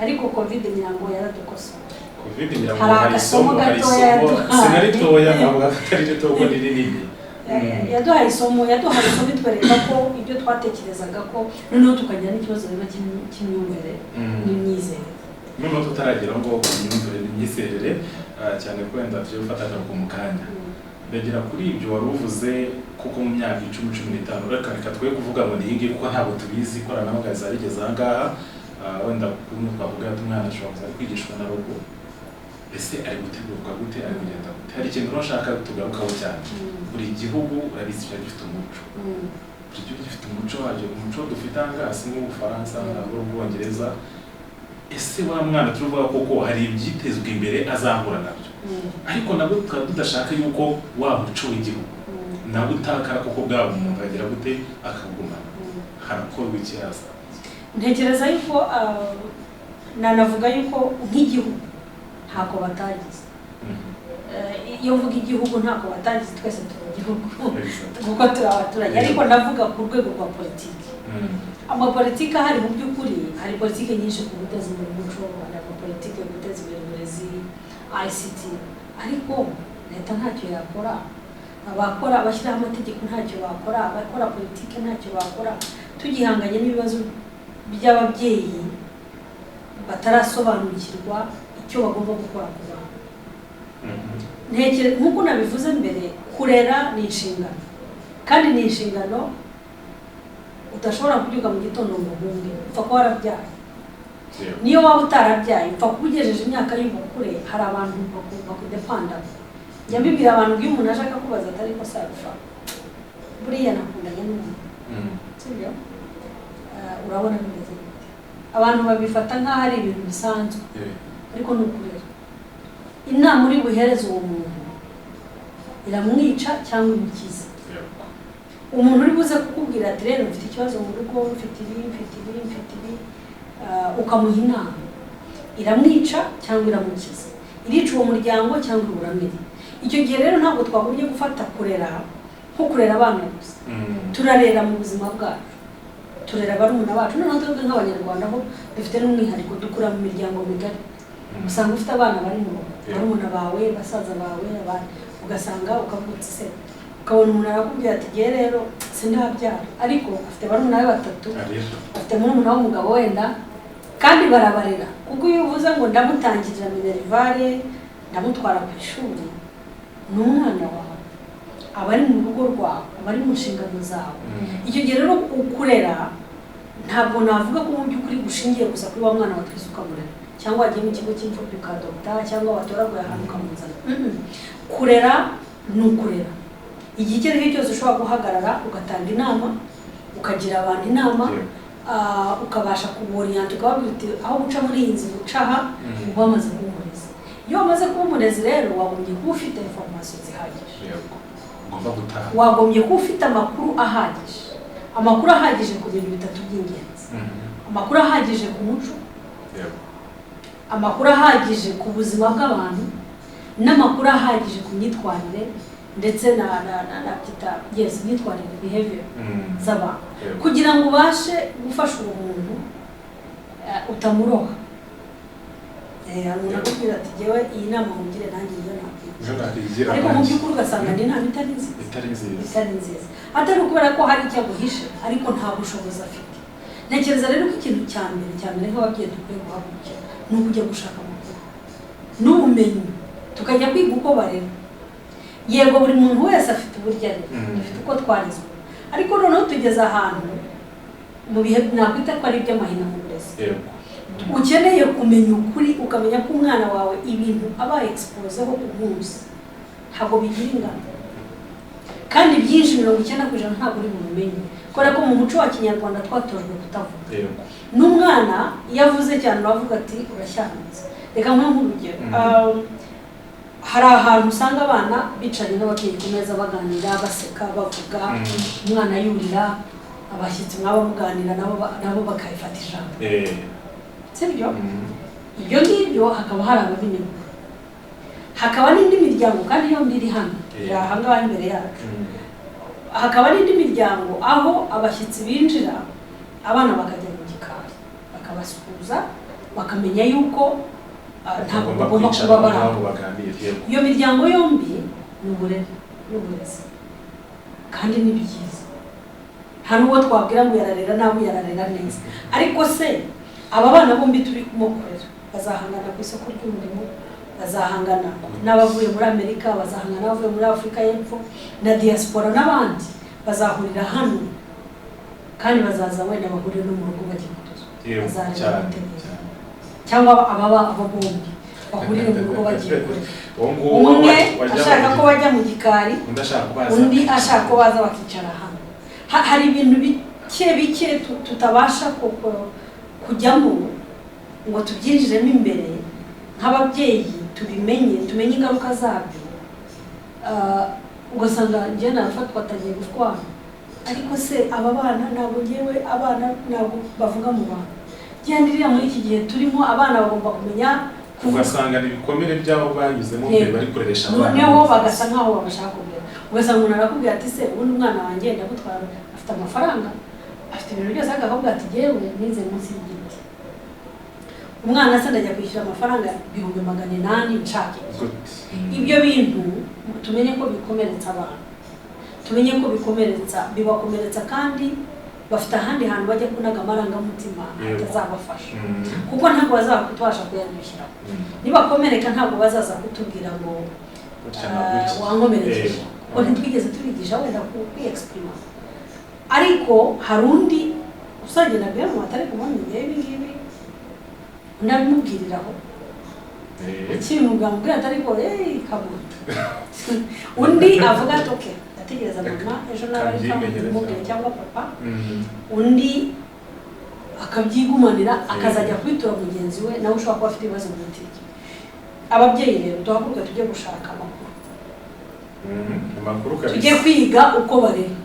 ariko covid nyirango yaradukosoye covid nyirango hari isomo sinaritoya ntabwo atari rito ko rinini yaduhaye isomo itwereka ko ibyo twatekerezaga ko noneho tukagira n'ikibazo biba cy'imyumvire n'imyizerere noneho tutaragera ngo imyumvire n'imyizerere cyane ko wenda tujye gufatana ku mukanya ndagira kuri ibyo wari uvuze kuko mu myaka 10-15 reka twe kuvuga ngo niyige kuko ntabwo tubizi ikoranabuhanga zarigeze aha ngaha wenda kumwe twavuga ati umwana ashobora kuza kwigishwa na robo ese ari gutegurwa gute ari kugenda gute hari ikintu nashaka tugarukaho cyane buri gihugu urabizi cyane gifite umuco buri gihugu gifite umuco waje umuco dufite aha ngaha si nk'Ubufaransa n'Ubwongereza ese wa mwana turuvuga koko hari ibyitezwe imbere azahura nabyo ariko nabwo tukaba tudashaka yuko wa muco w'igihugu nabwo utakara koko bwabo umuntu agira gute akagumana harakorwa iki hasa ntekereza yuko nanavuga yuko nk'igihugu ntako batagize iyo mvuga igihugu ntako batagize twese turi igihugu kuko turi abaturage ariko ndavuga ku rwego rwa politiki amapolitiki ahari mu by'ukuri hari politiki nyinshi ku guteza imbere umuco hari amapolitiki yo guteza imbere uburezi ICT ariko leta ntacyo yakora abakora abashyiraho amategeko ntacyo bakora abakora politiki ntacyo bakora tugihanganye n'ibibazo by'ababyeyi batarasobanukirwa icyo bagomba gukora ku bana nk'uko nabivuze mbere kurera ni inshingano kandi ni inshingano udashobora kubyuka mu gitondo ngo uhunge upfa kuba warabyaye niyo waba utarabyaye upfa kuba ugejeje imyaka y'ubukure hari abantu bakudepanda njya mbibwira abantu iyo umuntu aje akakubaza atari ko sarufa buriya nakundanye n'umuntu sibyo urabona bimeze gute abantu babifata nk'aho ari ibintu bisanzwe ariko ni ukurera inama uri buhereze uwo muntu iramwica cyangwa imukiza umuntu uri buze kukubwira ati rero mfite ikibazo mu rugo mfite ibi ukamuha inama iramwica cyangwa iramukiza irica uwo muryango cyangwa uburamire icyo gihe rero ntabwo twagombye gufata kurera nko kurera abana gusa turarera mu buzima bwacu turera barumuna bacu noneho twebwe nk'abanyarwanda aho dufite n'umwihariko dukura mu miryango migari usanga ufite abana bari mu rugo barumuna bawe basaza bawe abandi ugasanga ukavuga se ukabona umuntu arakubwira ati gihe rero sindabyara ariko afite barumuna be batatu afite murumuna w'umugabo wenda kandi barabarera kuko iyo uvuze ngo ndamutangirira minerivare ndamutwara ku ishuri ni umwana wawe aba ari mu rugo rwawe aba ari mu nshingano zawe icyo gihe rero ukurera ntabwo navuga ko mu by'ukuri gushingiye gusa kuri wa mwana watwise ukamurera cyangwa wagiye mu kigo cy'imfubyi ukadopta cyangwa watoraguye ahantu ukamuzana kurera ni ukurera igihe icyo ari cyo cyose ushobora guhagarara ugatanga inama ukagira abantu inama ukabasha kuboriyanta ukababwira uti aho guca muri iyi nzira uca aha uba wamaze kuba umurezi iyo wamaze kuba umurezi rero wagombye kuba ufite information zihagije wagombye kuba ufite amakuru ahagije ku bintu bitatu by'ingenzi amakuru ahagije ku muco amakuru ahagije ku buzima bw'abantu n'amakuru ahagije ku myitwarire ndetse na imyitwarire behavior z'abantu kugira ngo ubashe gufasha uwo muntu utamuroha umuntu akubwira ati jyewe iyi nama mugire nanjye iyo nakwigira ariko mu by'ukuri ugasanga ni inama itari nziza atari ukubera ko hari icyo aguhishe ariko nta bushobozi afite ntekereza rero ko ikintu cya mbere nk'ababyeyi dukwiye guhagurukira ni ukujya gushaka amakuru n'ubumenyi tukajya kwiga uko barera yego buri muntu wese afite uburyo ari dufite uko twarizwe ariko noneho tugeze ahantu mu bihe nakwita ko ari iby'amahina mu burezi ukeneye kumenya ukuri ukamenya ko umwana wawe ibintu aba exposeho ku munsi ntabwo bigira ingano kandi byinshi 90% ntabwo uri bumenye kubera ko mu muco wa kinyarwanda twatojwe kutavuga n'umwana iyo avuze cyane uravuga ati urashyanitse reka nk'urugero hari ahantu usanga abana bicaranye n'ababyeyi ku meza baganira baseka bavuga umwana yurira abashyitsi mwaba muganira nabo bakayifata ijambo sibyo ibyo ngibyo hakaba hari ababinegura hakaba n'indi miryango kandi iyo mbiri hano iri ahangaha imbere yacu hakaba n'indi miryango aho abashyitsi binjira abana bakajya mu gikari bakabasuhuza bakamenya yuko ntabwo bagomba kuba baganira iyo miryango yombi ni uburere n'uburezi kandi ni byiza nta n'uwo twabwira ngo yararera nabi yararera neza ariko se aba bana bombi turi kumukorera bazahangana ku isoko ry'umurimo bazahangana n'abavuye muri Amerika bazahangana n'abavuye muri Afurika y'Epfo na diaspora n'abandi bazahurira hano kandi bazaza wenda bahurire no mu rugo bagiye kutuza cyangwa abo bombi bahurire mu rugo bagiye kutuza umwe ashaka ko bajya mu gikari undi ashaka ko baza bakicara hano hari ibintu bike tutabasha kujyamo ngo tubyinjiremo imbere nk'ababyeyi tumenye ingaruka zabyo, ugasanga njye nafatwa atagiye gushwana. Ariko se aba bana ntabwo ngewe abana ntabwo bavuga mu bantu gendiriya muri iki gihe turimo, abana bagomba kumenya, ugasanga ibikomere by'abo banyuzemo mbere bari kureresha abana, noneho bagasa nk'aho babashaka kubwira. Ugasanga umuntu arakubwira ati se ubundi umwana wanjye ndagutwara, afite amafaranga, afite ibintu byose, akakubwira ati jyewe nize munsi y'igiti, umwana se ndajya kwishyura amafaranga 800 nshake. Ibyo bintu tumenye ko bikomeretsa abantu, tumenye ko bibakomeretsa kandi bafite ahandi hantu bajya kunaga amarangamutima atazabafasha, kuko ntabwo bazabasha kuyandushyiraho. Nibakomereka ntabwo bazaza kutubwira ngo wankomerekeje, kuko ntitwigeze tubigisha wenda kwi-exprima. Ariko hari undi usagenda bwira mu atari kumenya ibi ngibi unabimubwiriraho ikintu mugambwe atari ko kabone undi avuga ati okay ndategereza mama ejo n'abari cyangwa papa, undi akabyigumanira akazajya kwitura mugenzi we nawe ushobora kuba afite ibibazo by'umutima. Ababyeyi rero duhaguruke tujye gushaka amakuru, tujye kwiga uko barera.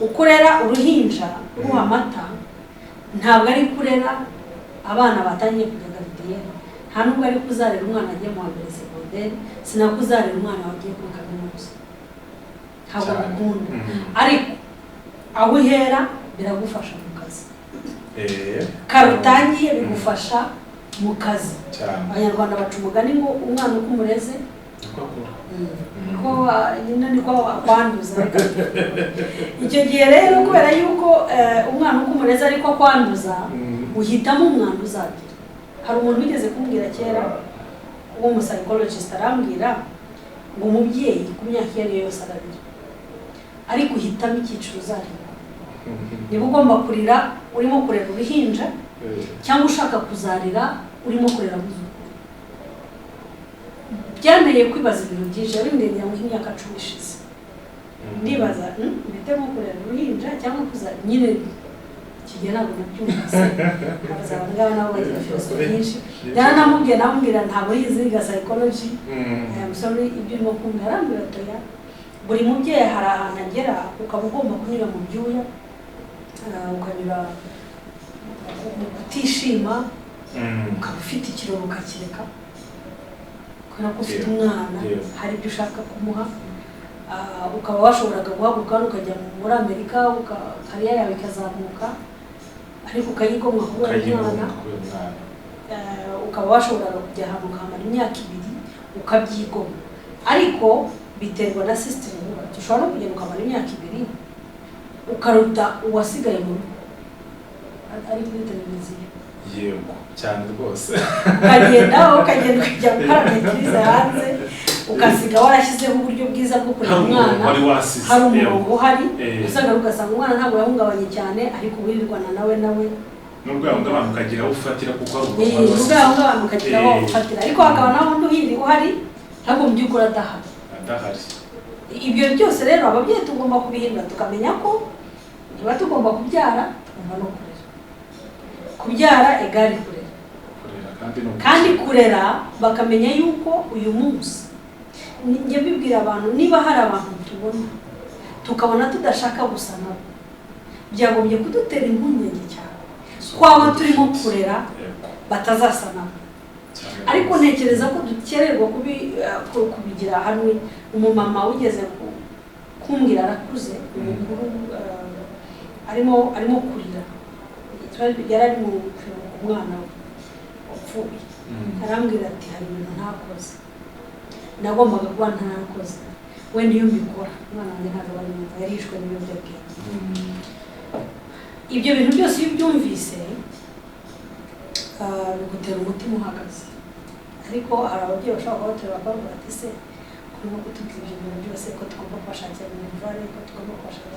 Ukurera uruhinja ruha amata ntabwo ari kurera abana batangiye kujya garidiyeni, nta nubwo ari kuzarira umwana agiye mu wa mbere segonderi, sinakuzarira umwana wagiye kuri kaminuza, ntabwo bikunda. Ariko aho uhera biragufasha mu kazi, karutangiye bigufasha mu kazi. Abanyarwanda baca umugani ngo umwana uko umureze niko akwanduza. Icyo gihe rero kubera yuko umwana uko umureze ariko akwanduza, uhitamo umwana uzagira. Hari umuntu wigeze kumbwira kera w'umusayikologisite, arambwira ngo umubyeyi ku myaka iyo ariyo yose arabira, ariko uhitamo icyiciro uzarira. Niba ugomba kurira urimo kurera uruhinja, cyangwa ushaka kuzarira urimo kurera abuzukuru. Byanteye kwibaza ibintu byinshi, yarindiriye nk'imyaka 10 ishize ndibaza mbitemo kurera uruhinja cyangwa kuzarira. Nyine kigiye ntabwo nabyumvise, abazaba ngaba nabo bagira filosofi nyinshi. Namubwira ntabwo yiziga psychology, sorry ibyo urimo kumva. Arambwira atoya, buri mubyeyi hari ahantu agera ukaba ugomba kunyura mu byuya, ukanyura mu kutishima, ukaba ufite ikiroro ukakireka kubera ko ufite umwana, hari ibyo ushaka kumuha. Ukaba washoboraga guhaguruka ukajya muri Amerika, kariya yawe ikazamuka, ariko ukayigomwa kubera umwana. Ukaba washoboraga kujya ahantu ukahamara imyaka 2 ukabyigomwa, ariko biterwa na system yubatse. Ushobora no kugenda ukamara imyaka 2 ukaruta uwasigaye mu rugo ari kuri televiziyo. Yego cyane rwose. Ukagenda ukajya guharanira hanze, ukasiga warashyizeho uburyo bwiza bwo kurera umwana, hari umurongo uhari, ugasanga umwana ntabwo yahungabanye cyane, ariko wirirwana nawe nubwo abantu ukagira aho ufatira, kuko ari nubwo abantu ukagira aho ufatira, ariko hakaba naho undi uhindi uhari ntabwo mu by'ukuri adahari. Ibyo byose rero ababyeyi tugomba kubihindura, tukamenya ko niba tugomba kubyara tugomba no kurera. Kubyara egari kurera, kandi kurera bakamenya yuko uyu munsi njye bibwira abantu, niba hari abantu tubona tukabona tudashaka gusa nabo, byagombye kudutera impungenge cyane kwaba turimo kurera batazasa nabo. Ariko ntekereza ko dukererwa kubigira hamwe. Umumama wigeze kumbwira arakuze, umukuru, arimo kurira, yari ari mu umwana wapfuye. Arambwira ati hari ibintu ntakoze, nagombaga kuba ntarakoze, wenda iyo mbikora umwana wanjye ntabwo yumva, yarishwe n'ibiyobyabwenge. Ibyo bintu byose iyo ubyumvise bigutera umutima uhagaze. Ariko hari ababyeyi bashobora kuba baterura bakavuga ati se kurimo kutubwira ibyo bintu byose ko tugomba kubashakira minerivare, ko tugomba kubashakira.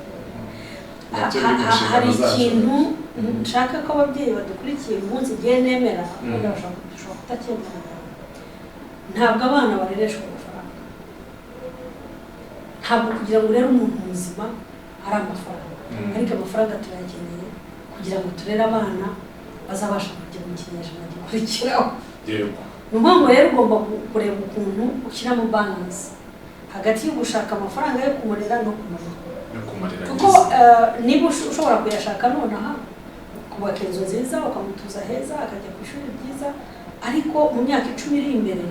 Hari ikintu nshaka ko ababyeyi badukurikiye umunsi igihe nemera, wenda bashobora kutacyemera. Ntabwo abana barereshwa amafaranga, ntabwo kugira ngo urere umuntu muzima ari amafaranga, ariko amafaranga turayakeneye kugira ngo turere abana bazabasha kujya mu kinyejana gikurikiraho. yego Ni mpamvu rero ugomba kureba ukuntu ushyiramo balance hagati yo gushaka amafaranga yo kumurera no kumarira. Kuko niba ushobora kuyashaka nonaha kubaka inzu nziza ukamutuza heza akajya ku ishuri ryiza, ariko mu myaka 10 iri imbere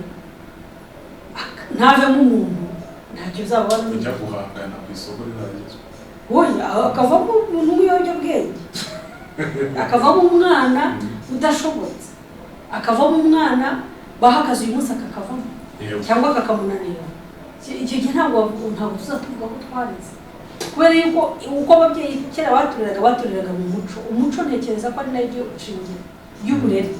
ntavemo umuntu ntacyo uzabona kujya guhangana ku isoko rizagezwe. Oya, akavamo umuntu w'ibiyobyabwenge, akavamo umwana udashobotse, akavamo umwana bahagaze uyu munsi akakavamo cyangwa akakamunanira. Icyo gihe ntabwo tuzatuvuga ko twarize, kubera yuko uko ababyeyi kera batureraga mu muco. Umuco ntekereza ko ari nayo shingiro y'uburere.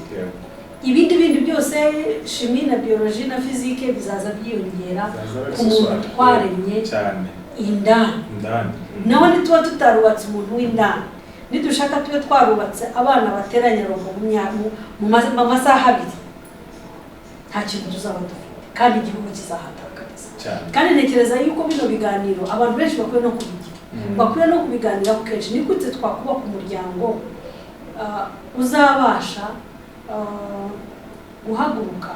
Ibindi byose chimie na biologie na physique bizaza byiyongera ku muntu twaremye indani. Naho nituba tutarubatse umuntu w'indani, nidushaka tube twarubatse abana bateranya roho mu masaha abiri, nta kintu tuzaba dufite kandi igihugu kizahatakariza. Kandi ntekereza yuko bino biganiro abantu benshi bakwiye no kubigira, bakwiye no kubiganiraho kenshi. Ni gute twakubaka umuryango uzabasha guhaguruka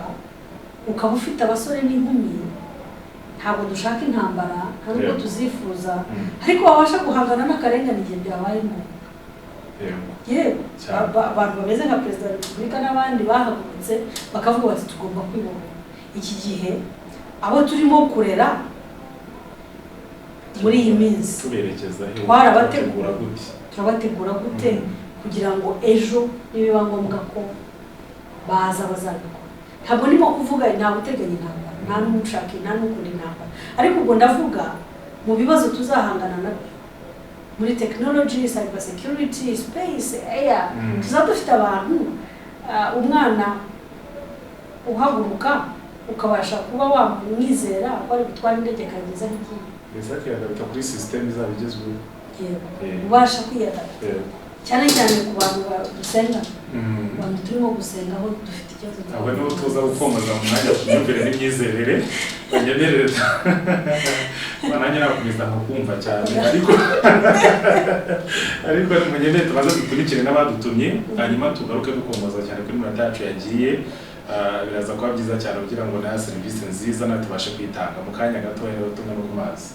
ukaba ufite abasore n'inkumi. Ntabwo dushaka intambara, ntabwo tuzifuza, ariko babasha guhangana n'akarengane igihe byabaye ngombwa. Yego abantu bameze nka Perezida wa Repubulika n'abandi bahagurutse bakavuga bati tugomba kwibohora. Iki gihe abo turimo kurera muri iyi minsi turabategura gute kugira ngo ejo nibiba ngombwa ko baza bazabikora. Ntabwo ndimo kuvuga nta guteganya intambara, nta n'umushaka, nta n'ukunda intambara, ariko ubwo ndavuga mu bibazo tuzahangana nabyo muri technology, cyber security, space, air. Tuzaba dufite abantu umwana uhaguruka ukabasha kuba wamwizera ko ari gutwara indege kageza nk'igihe. Exactly, agabita kuri system izabigezweho. Yego. Ubasha kwiyadapta. Cyane ku bantu dusenga. Abantu turimo gusenga aho dufite ikibazo. Abo nibo tuza gukomoza mu mwanya w'imyumvire n'imyizerere, banyemerere. Bananye nakomeza kumva cyane, ariko munyemerere tumaze dukurikire n'abadutumye, hanyuma tugaruke dukomoza cyane kuri minota yacu yagiye. Biraza kuba byiza cyane kugira ngo na serivisi nziza natubashe kwitanga mu kanya gato rero tumwe no kumazi.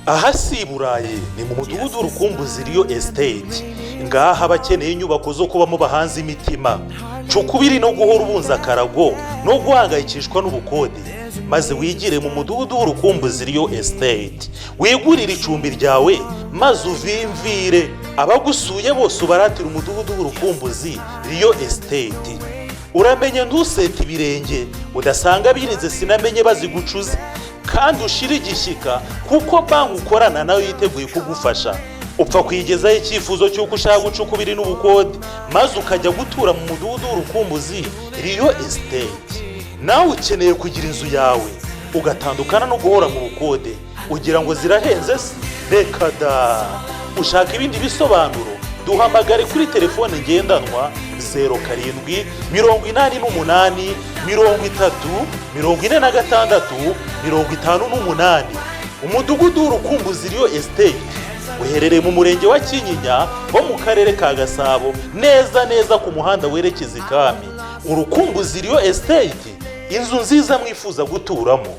Aha si Burayi, ni mu mudugudu w'urukumbuzi Rio Estate. Ngaha abakeneye inyubako zo kubamo bahanze imitima, cukubiri no guhora ubunza akarago no guhangayikishwa n'ubukode, maze wigire mu mudugudu w'urukumbuzi Rio Estate. Wigurire icumbi ryawe maze uvimvire, abagusuye bose ubaratira umudugudu w'urukumbuzi Rio Estate. Uramenye ntusete ibirenge udasanga birinze sinamenye bazigucuza, kandi ushira igishyika kuko banki ukorana nayo yiteguye kugufasha. Upfa kwigezaho icyifuzo cy'uko ushaka gucukubiri n'ubukode, maze ukajya gutura mu mudugudu w'urukumbuzi Rio Estate. Nawe ukeneye kugira inzu yawe ugatandukana no guhora mu bukode, ugira ngo zirahenze se? Reka da! Ushaka ibindi bisobanuro duhamagare kuri telefone ngendanwa 07 88 30 46 58. Umudugudu w'urukumbuzi Rio Estate uherereye mu murenge wa Kinyinya ho mu karere ka Gasabo, neza ku muhanda werekeza Ikami. Urukumbuzi Rio Estate, inzu nziza mwifuza guturamo.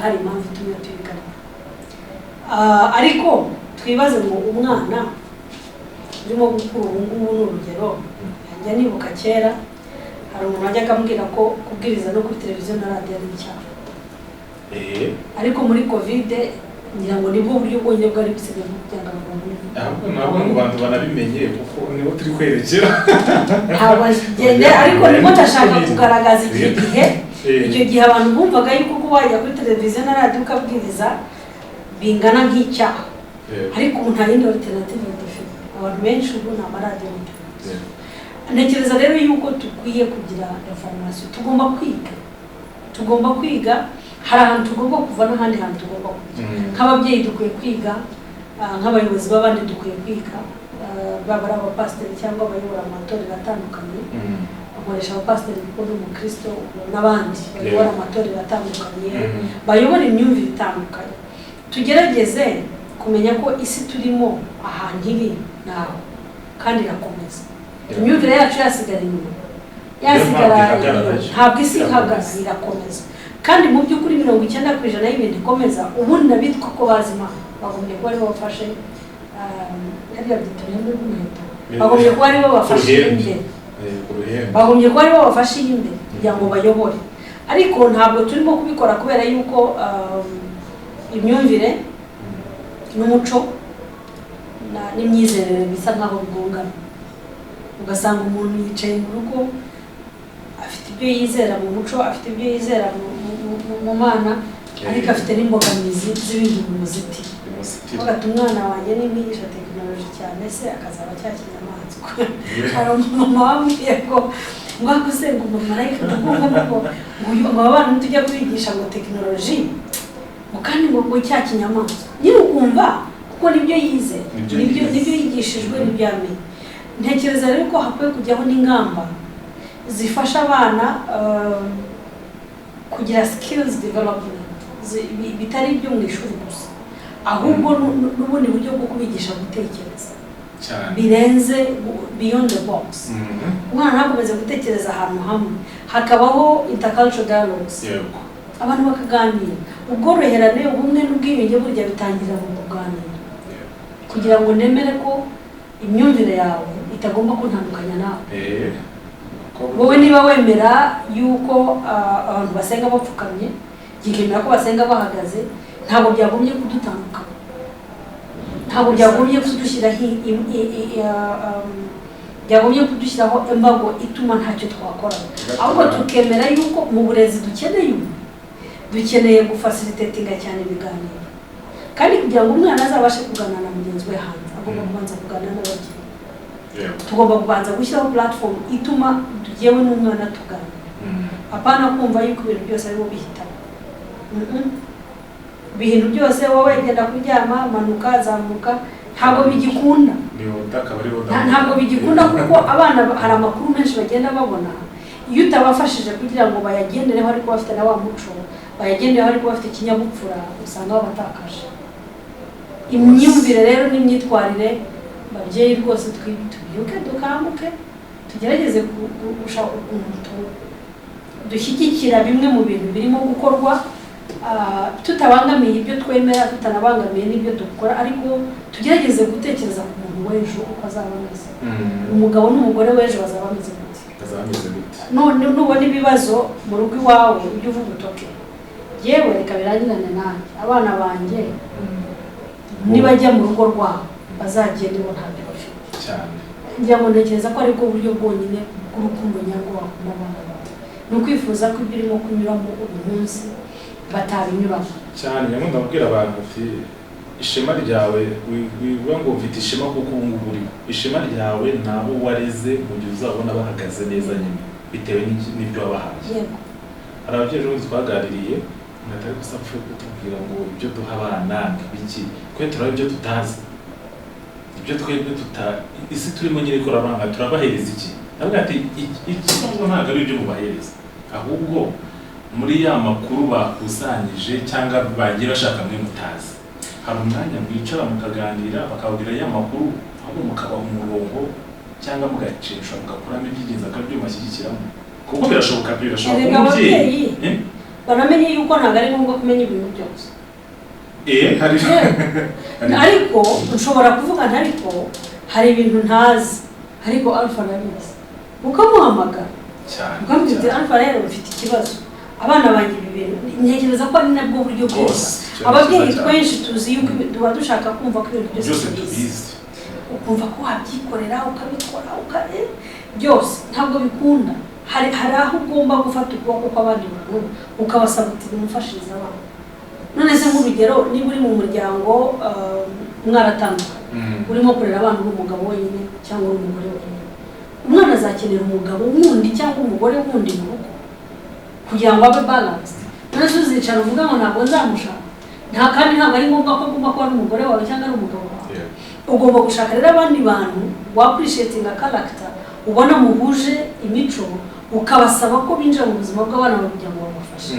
Hari impamvu tumwe tubigana. Ariko twibaze ngo umwana urimo gukura ubu ngubu n'urugero, njya nibuka kera hari umuntu wajyaga ambwira ko kubwiriza no kuri televiziyo na radiyo ari icyaha. Ariko muri covid ngira ngo nibwo buryo bwonyine bwari busigaye kugira ngo ntabwo mu bantu banabimenye kuko nibo turi kwerekera. Ntabwo agende, ariko nimo ndashaka kugaragaza iki gihe. Icyo gihe abantu bumvaga yuko kuba wajya kuri televiziyo na radiyo ukabwiriza bingana nk'icyaha, ariko ubu nta yindi alternative dufite. abantu benshi ubu ni amaradiyo n'iteleviziyo. Ntekereza rero yuko dukwiye kugira information, tugomba kwiga, hari ahantu tugomba kuva n'ahandi hantu tugomba kujya. Nk'ababyeyi dukwiye kwiga, nk'abayobozi b'abandi dukwiye kwiga, baba ari abapasiteri cyangwa abayobora amatorero atandukanye. Bakoresha abapasiteri kuko ni umukristo n'abandi bayobora amatorero atandukanye, bayobora imyumvire itandukanye. Tugerageze kumenya ko isi turimo ahantu iri naho kandi irakomeza. Imyumvire yacu yasigara inyuma, ntabwo isi ihagaze, irakomeza. Kandi mu by'ukuri 90% y'ibintu ikomeza ubundi nabitwa ko bazima bagombye kuba aribo bafashe hariya byitwa n'umuheto, bagombye kuba aribo bafashe imbere, bagombye kuba aribo bafashe imbere kugira ngo bayobore. Ariko ntabwo turimo kubikora kubera yuko imyumvire n'umuco n'imyizerere bisa nkaho bigongana. Ugasanga umuntu yicaye mu rugo afite ibyo yizera mu muco, afite ibyo yizera mu mana, ariko afite n'imbogamizi z'ibintu bimuziti. Ugata umwana wanjye n'imigisha tekinoloji cyane se akazaba cyakinyamaswa. Hari umumama wambwiye ko mwagusenga umumarayika ngo abana tujya kwigisha ngo tekinoloji kandi ngo cyakinyamaswa. Nyine ukumva kuko nibyo yize, nibyo yigishijwe, nibyo yamenye. Ntekereza rero ko hakwiye kujyaho n'ingamba zifasha abana kugira skills development bitari ibyo mu ishuri gusa, ahubwo n'ubundi buryo bwo kubigisha gutekereza birenze beyond the box. Umwana ntakomeze gutekereza ahantu hamwe, hakabaho intercultural dialogues, abantu bakaganira. Ubworoherane, ubumwe n'ubwiyunge burya bitangira mu kuganira, kugira ngo nemere ko imyumvire yawe itagomba kuntandukanya nawe. Wowe niba wemera yuko abantu basenga bapfukamye, kikemera ko basenga bahagaze, ntabwo byagombye kudutandukana, ntabwo byagombye kudushyiraho imbago ituma ntacyo twakora. Ahubwo tukemera yuko mu burezi dukeneye gufacilitatinga cyane ibiganiro, kandi kugira ngo umwana azabashe kuganira na mugenzi we hanze agomba kubanza kuganira n'ababyeyi. Tugomba kubanza gushyiraho platform ituma tugewe n'umwana tuganira, apana kumva yuko ibintu byose aribo bihitamo. Ibintu byose wowe genda kuryama, manuka, zamuka, ntabwo bigikunda. Ntabwo bigikunda kuko abana hari amakuru menshi bagenda babona, iyo utabafashije kugira ngo bayagendereho ariko bafite na wa muco, bayagendereho ariko bafite ikinyabupfura, usanga babatakaje. Imyumvire rero n'imyitwarire, babyeyi rwose tubyuke dukanguke, tugerageze gushaka ukuntu dushyigikira bimwe mu bintu birimo gukorwa, tutabangamiye ibyo twemera, tutanabangamiye n'ibyo dukora, ariko tugerageze gutekereza ku muntu w'ejo uko azaba ameze. Umugabo n'umugore w'ejo bazaba bameze gute? None nubona ibibazo mu rugo iwawe ujye uvuga utoke, yewe reka birangirane nanjye, abana banjye nibajya mu rugo rwabo bazagende bo ntabyo bafite cyane. Ngira ngo ntekereza ko ariko uburyo bwonyine bw'urukundo nyarwo wakunda abana bawe, ni ukwifuza ko ibyo urimo kunyuramo uyu munsi batabinyuramo cyane. Nyamwe ndabwira abantu ati ishema ryawe wivuga ngo ufite ishema kuko ubu ngubu uri ishema ryawe nabo wareze mu gihe uzabona bahagaze neza nyine bitewe n'ibyo wabahaye. Yego, hari ababyeyi rero twaganiriye natari gusapfa kutubwira ngo ibyo duha abana biki kwe turaba ibyo tutazi, ibyo twebwe isi turimo nyine ikora abana turabahereza iki. Nabwo ati ikibazo ntabwo ari ibyo mubahereza, ahubwo muri ya makuru bakusanyije cyangwa bagiye bashaka mwe mutazi, hari umwanya mwicara mukaganira bakabwira ya makuru, aho mukaba umurongo cyangwa mugacisha mugakuramo iby'ingenzi akabyumashyigikiramo, kuko birashoboka umubyeyi baramenye yuko ntabwo ari ngombwa kumenya ibintu byose. Ariko ushobora kuvuga ariko hari ibintu ntazi, ariko Alpha arabizi, ukamuhamagara ukamubwira Alpha rero ufite ikibazo, abana banjye ibintu. Ntekereza ko ari nabwo buryo bwiza. Ababyeyi twenshi tuzi yuko tuba dushaka kumva ko ibintu byose tubizi, ukumva ko wabyikorera ukabikora byose ntabwo bikunda. Hari aho ugomba gufata ukuboko kw'abandi bantu ukabasaba uti umufashirize abana. None se nk'urugero niba uri mu muryango mwaratandukanye, urimo kurera abana n'umugabo wenyine cyangwa umugore wenyine. Umwana azakenera umugabo wundi cyangwa umugore wundi mu rugo kugira ngo abe balanced. None uzicara uvuga ngo ntabwo nzamushaka, nta kandi ntabwo ari ngombwa ko agomba kuba n'umugore wawe cyangwa ari umugabo wawe. Ugomba gushaka rero abandi bantu wa appreciating a character, ubona muhuje imico, ukabasaba ko binjira mu buzima bw'abana bawe kugira ngo babafashe.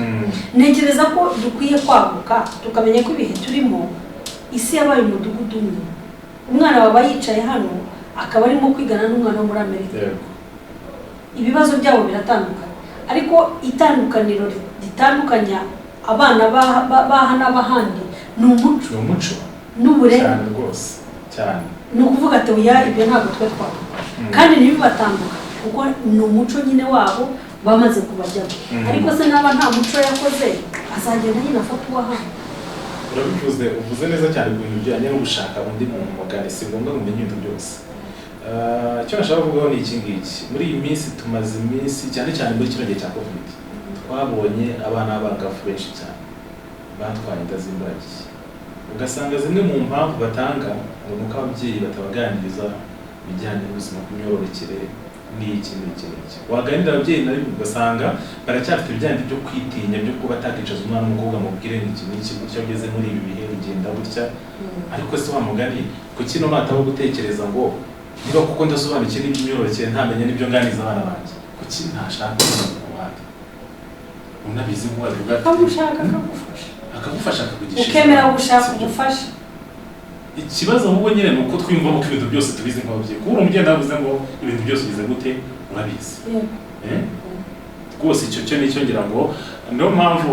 Ntekereza ko dukwiye kwaguka tukamenya ko ibihe turimo isi yabaye umudugudu umwe. Umwana waba yicaye hano akaba arimo kwigana n'umwana wo muri Amerika. Ibibazo byabo biratandukanye, ariko itandukaniro ritandukanya abana baha n'abahandi ni umuco n'uburere cyane rwose cyane. Ni ukuvuga ati oya ibyo ntabwo twe twaba kandi ntibibatandukanye kuko ni umuco nyine wabo bamaze kubajyamo. Ariko se naba nta muco yakoze azagenda nyine afata uwahandi. Uvuze neza cyane ku bintu bijyanye no gushaka undi muntu mugari, si ngombwa kumenya ibintu byose. Icyo nashaka kuvugaho ni iki ngiki, muri iyi minsi tumaze iminsi cyane cyane muri kino gihe cya covid twabonye abana b'abangavu benshi cyane batwaye inda z'imburagihe. Ugasanga zimwe mu mpamvu batanga ngo nuko ababyeyi batabaganiriza ibijyanye n'ubuzima bw'imyororokere n'iki. Waganira ababyeyi nabi ugasanga baracyafite ibijyanye byo kwitinya byo kuba atakicaza umwana w'umukobwa mubwire n'iki gutya ugeze muri ibi bihe bigenda gutya. Ariko se wa mugani kuki no nataho gutekereza ngo niba kuko ndasobanukiwe n'iby'imyororokere ntamenye n'ibyo nganiza abana banjye, kuki ntashaka kubana unabizi nk'uwabivuga akamushaka akagufasha akakugisha ukemera gushaka ubufasha. Ikibazo ahubwo nyine ni uko twiyumvamo ko ibintu byose tubizi nk'ababyeyi. Kuba umugenda yavuze ngo ibintu byose ugize gute urabizi. Rwose icyo cyo nicyo ngira ngo niyo mpamvu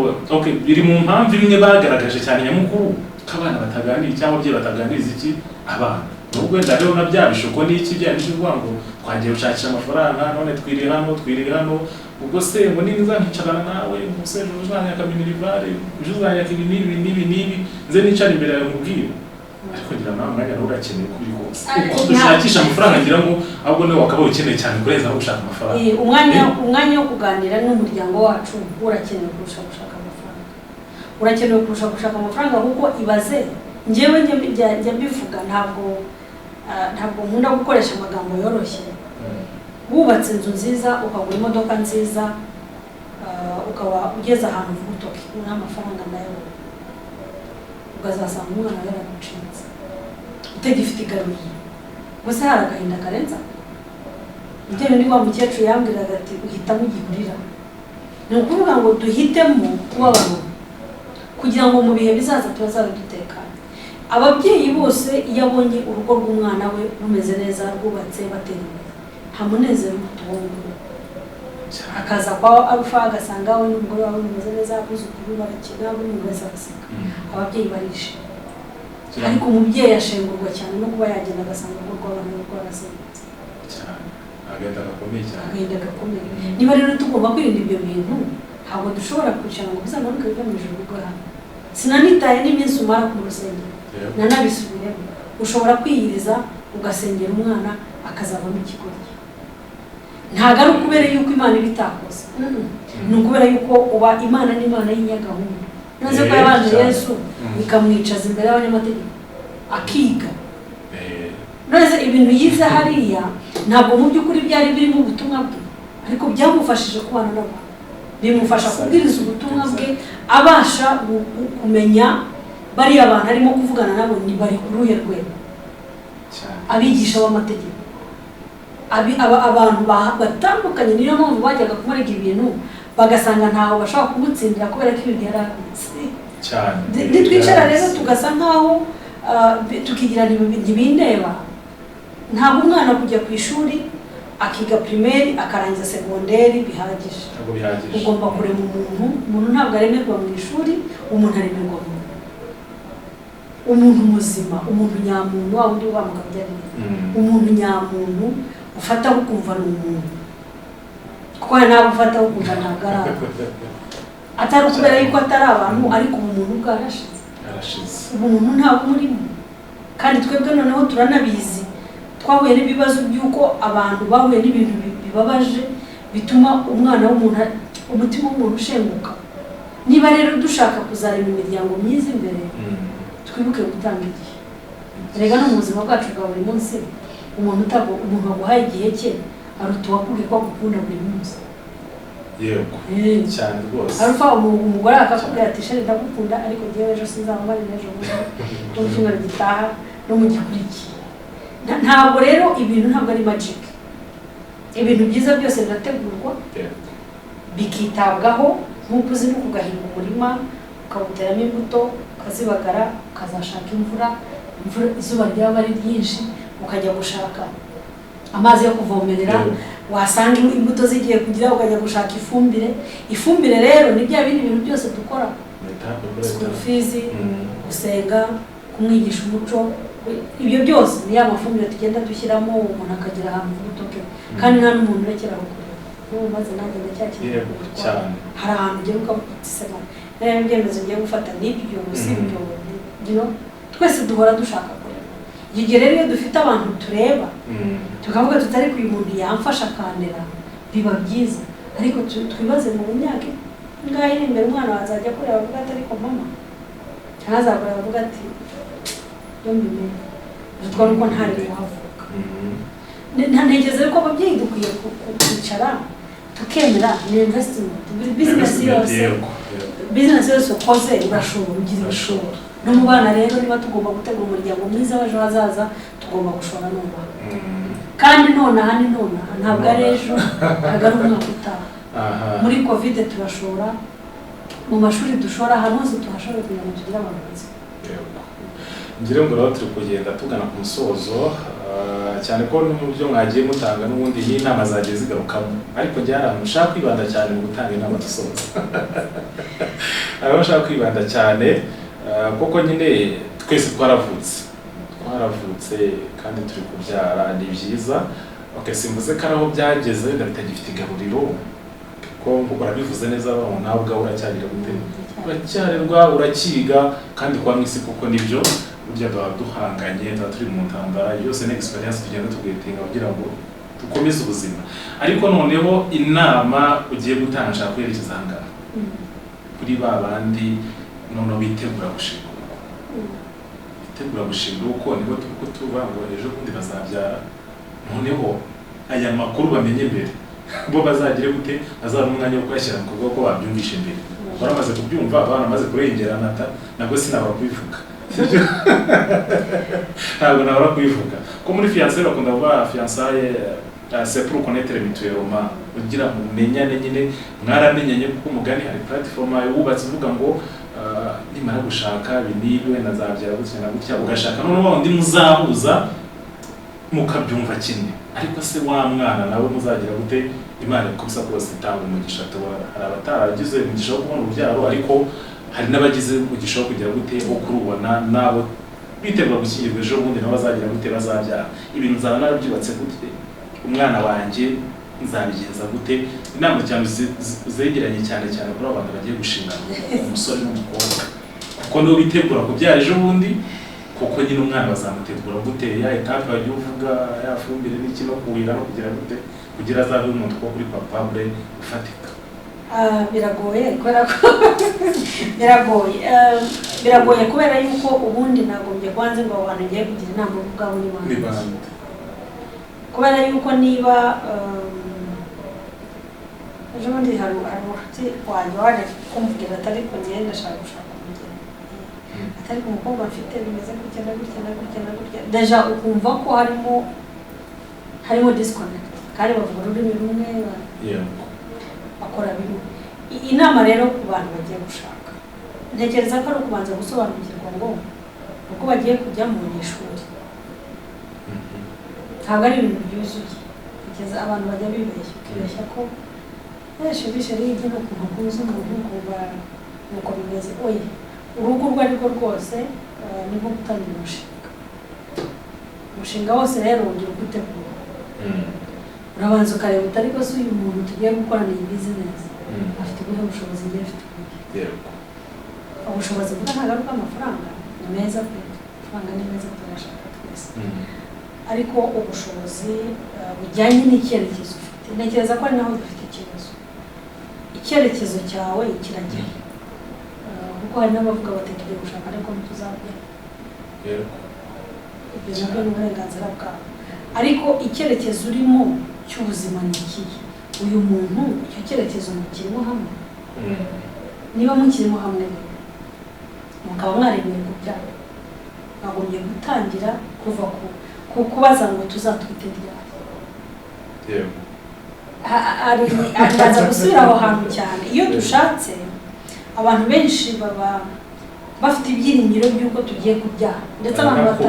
biri mu mpamvu imwe bagaragaje cyane nyamukuru ko abana bataganira cyangwa ababyeyi bataganiriza iki abana. Nubwo wenda rero na bya bishuko n'iki byari bivuga ngo twagiye gushakisha amafaranga none twiriye hano ubwo se ngo niza nkicarana nawe umusore uzanyaka minirivare uzanyaka ibi nze nicara imbere yawe mubwire. Ariko ngira nawe mwanya urakeneye kuri kose uko dushakisha amafaranga ngira ngo ahubwo niwe wakabaye ukeneye cyane kurenza aho gushaka amafaranga. Umwanya wo kuganira n'umuryango wacu urakenewe kurusha gushaka amafaranga. Urakenewe kurusha gushaka amafaranga kuko ibaze njyewe njya mbivuga ntabwo nkunda gukoresha amagambo yoroshye. Wubatse inzu nziza ukagura imodoka nziza ukaba ugeze ahantu uvuga utoki n'amafaranga nayo ukazasanga umwana yaragucinze utagifite igaruye. Gusa hari agahinda karenza ibyo ni wa mukecuru yambwiraga ati uhitamo igihurira. Ni ukuvuga ngo duhitemo kuba abantu kugira ngo mu bihe bizaza tuzabe dutekanye. Ababyeyi bose iyo abonye urugo rw'umwana we rumeze neza rwubatse batera imbere nta munezero tubonye. Akaza kwa Alpha agasanga we n'umugore wawe bameze neza abuzukuru barakina buri muntu wese agaseka ababyeyi barishimye. Ariko umubyeyi yashengurwa cyane no kuba yagenda agasanga urugo rw'abana rwarasenyutse cyane. Agahinda gakomeye. Niba rero tugomba kwirinda ibyo bintu ntabwo dushobora kwicara ngo bizamanuke biva mu ijuru rwo hano. Sinanitaye n'iminsi umara ku rusengero nanabisubiremo. Ushobora kwiyiriza ugasengera umwana akazavamo ikigoryi. Ntabwo ari ukubera yuko Imana ibitakoze, ni ukubera yuko uba Imana n'Imana y'inyagahunda. None ko yabanje Yesu ikamwicaza imbere y'abanyamategeko akiga. None ibintu yize hariya ntabwo mu by'ukuri byari birimo ubutumwa bwe, ariko byamufashije kubana n'abantu, bimufasha kubwiriza ubutumwa bwe, abasha kumenya bariya abantu arimo kuvugana nabo ni bari ku ruhe rwego. Abigisha b'amategeko abantu batandukanye, niyo mpamvu bajyaga kumurega ibintu bagasanga ntaho bashobora kumutsindira kubera ko ibintu yari abizi cyane. Nitwicara rero tugasa nkaho tukigira ntibindeba. Ntabwo umwana kujya ku ishuri akiga primaire akarangiza segonderi bihagije. Ugomba kurema umuntu ntabwo aremerwa mu ishuri, umuntu aremerwa mu umuntu muzima, umuntu nyamuntu wa undi wamuga byari umuntu nyamuntu ufata ukumva ni umuntu. Kuko ntabwo ufata ukumva ntabwo ari atari kubera yuko atari abantu, ariko umuntu bwarashize. Umuntu ntabwo murimo. Kandi twebwe noneho turanabizi, twahuye n'ibibazo by'uko abantu bahuye n'ibintu bibabaje bituma umwana w'umuntu umutima w'umuntu ushenguka. Niba rero dushaka kuzarema imiryango myiza imbere, twibuke gutanga igihe. rega no mu buzima bwacu bwa buri munsi umuntu aguhaye igihe cye aruta uwakubwiye ko agukunda buri munsi. Yego cyane rwose. Arufa umugore akakubwira ati sheri ndagukunda ariko ngewe ejo sinzamubara ejo mu cyumweru gitaha no mu gikurikiye. Ntabwo rero ibintu ntabwo ari magic. Ibintu byiza byose birategurwa bikitabwaho nk'uko uzi no kugahinga umurima ukawuteramo imbuto ukazibagara ukazashaka imvura izuba ryaba ari ryinshi ukajya gushaka amazi yo kuvomerera wasanga imbuto zigiye kugira ukajya gushaka ifumbire rero ni bya bindi bintu byose dukora school fees gusenga kumwigisha umuco ibyo byose ni ya mafumbire tugenda dushyiramo umuntu akagira ahantu ubutoke kandi nta n'umuntu urekera gukora n'ubu maze nanjye ndacyakira cyane hari ahantu ugiye ukavugisema rero ibyemezo ugiye gufata n'ibyo usibyo twese duhora dushaka kureba igihe rero iyo dufite abantu tureba tukavuga tutari ku umuntu yamfasha akandera biba byiza ariko twibaze mu myaka ingahe iri imbere umwana wazajya kureba avuga ati ariko mama ntazakora avuga ati yombi bitwa nuko ntari kuhavuka ntekereza ko ababyeyi dukwiye kwicara tukemera ni investment business yose ukoze urashobora ugira ibishoro no mu bana rero niba tugomba gutegura umuryango mwiza w'ejo hazaza tugomba gushora n'ubana kandi nonaha ntabwo ari ejo ntabwo ari umwaka utaha muri covid turashora mu mashuri dushora ahantu hose tuhashobora kugira ngo tugire abantu beza. Ngira ngo rero turi kugenda tugana ku musozo cyane ko n'uburyo mwagiye mutanga n'ubundi n'inama zagiye zigarukamo ariko njyara mushaka kwibanda cyane mu gutanga inama dusoza abashaka kwibanda cyane kuko nyine twese twaravutse kandi turi kubyara ni byiza simvuze ko aho byageze bitagifite igaruriro ko urabivuze neza nawe ubwawe uracyarira uracyarerwa urakiga kandi kwa mwisi kuko nibyo burya duhanganye turi mu ntambara yose n'experience tugenda tugetinga kugira ngo dukomeze ubuzima ariko noneho inama ugiye gutanga nshaka kwerekeza ahangaha kuri babandi noneho bitegura gushinga uko nibo tuko tuba ngo ejo bundi bazabyara noneho aya makuru bamenye mbere bo bazagire gute bazaba umwanya wo kwashyira mu kuvuga ko babyumvishe mbere baramaze kubyumva abana maze kurengerana nabwo sinabara kubivuga ntabwo nabara kubivuga ko muri fiancé bakunda kuvuga fiançailles c'est pour connaître mutuellement ugira mumenyane nyine mwaramenyanye kuko umugani hari platform yubatse uvuga ngo nimara gushaka biniwe nazabyara gutya ugashaka noneho undi muzahuza mukabyumva kimwe ariko se wa mwana nawe muzagira gute Imana ikubisa kose itanga umugisha hari abataragize umugisha wo kubona urubyaro ariko hari n'abagize umugisha wo kugira gute wo kurubona nabo bitegura gushyingirwa ejo bundi nabo bazagira gute bazabyara ibintu nzaba narabyubatse gute umwana wanjye nzabigenza gute inama cyane zegeranye cyane kuri abantu bagiye gushingana umusore n'umukobwa kuko nibo bitegura kubyara ejo bundi kuko nyine umwana bazamutegura gute ya etape bagiye uvuga yafumbire n'iki no kuhira no kugira gute kugira azabe umuntu ko kuri papable ufatika. Biragoye kubera yuko ubundi nagombye kwanze ngo abantu ngiye kugira inama ubwabo ni bande kubera yuko niba ejo bundi hari wanjye waje kumvugira atari ko ngenda ndashaka gushaka umugeni atari ku mukobwa mfite bimeze gutya deja ukumva ko harimo disconnect kandi bavuga ururimi rumwe bakora bimwe. Inama rero ku bantu bagiye gushaka ntekereza ko ari ukubanza gusobanukirwa ngo uko bagiye kujya mu ishuri ntabwo ari ibintu byuzuye kugeza abantu bajya bibeshya ko bishe rigi no kuntu kuzi umuntu kuba nuko bimeze oya urugo urwo ari rwo rwose ni nko gutangira umushinga wose rero ugira ugutegura urabanza ukareba utari ko si uyu muntu tugiye gukorana iyi bizinesi afite ubuhe bushobozi ngiye afite ubushobozi bwa ntabwo ari ubw'amafaranga ni meza pe amafaranga ni meza turashaka twese ariko ubushobozi bujyanye n'icyerekezo ufite ntekereza ko ari naho dufite ikibazo icyerekezo cyawe kirajyayo kuko hari n'abavuga bati tugiye gushaka ariko ntituzabyara ibyo nabyo ni uburenganzira bwawe ariko icyerekezo urimo cy'ubuzima ni ikihe uyu muntu icyo cyerekezo mukirimo hamwe niba mukirimo hamwe mukaba mwaremeye kubyara mwagombye gutangira kuva ku kubaza ngo tuzatwite ryari araza gusubira aho hantu cyane iyo dushatse abantu benshi baba bafite ibyiringiro by'uko tugiye kubyara ndetse abantu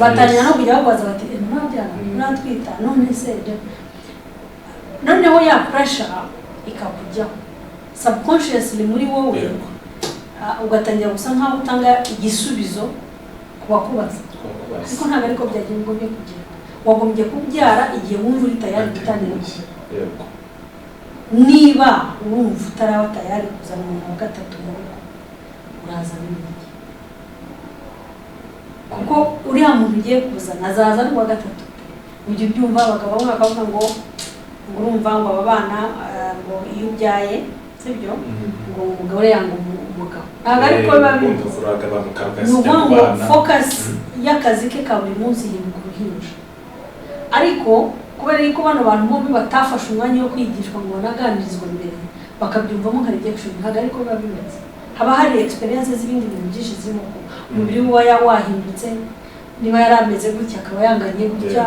batangira no kujya babaza bati ntabyara ntatwita none se noneho ya pressure ikakujyaho subconsciously muri wowe ugatangira gusa nkaho utanga igisubizo ku bakubaza ariko ntabwo ariko byagiye ngombye kugira wagombye kubyara igihe wumva uri tayari gutangira niba wumva utaraba tayari kuzana umuntu wa gatatu mu rugo uraza n'ibindi kuko uriya muntu ugiye kuzana azaza ari uwa gatatu ujya ubyumva abagabo bamwe bakavuga ngo urumva ngo aba bana ngo iyo ubyaye sibyo ngo umugore yanga umugabo ntabwo ariko biba bimeze ni ukuvuga ngo focus y'akazi ke ka buri munsi iri ku ruhinja ariko kubera yuko bano bantu bombi batafashe umwanya wo kwigishwa ngo banaganirizwe mbere bakabyumvamo nka rejection ntabwo ariko biba bimeze haba hari experience z'ibindi bintu byinshi zirimo umubiri we wahindutse niba yari ameze gutya akaba yanganye gutya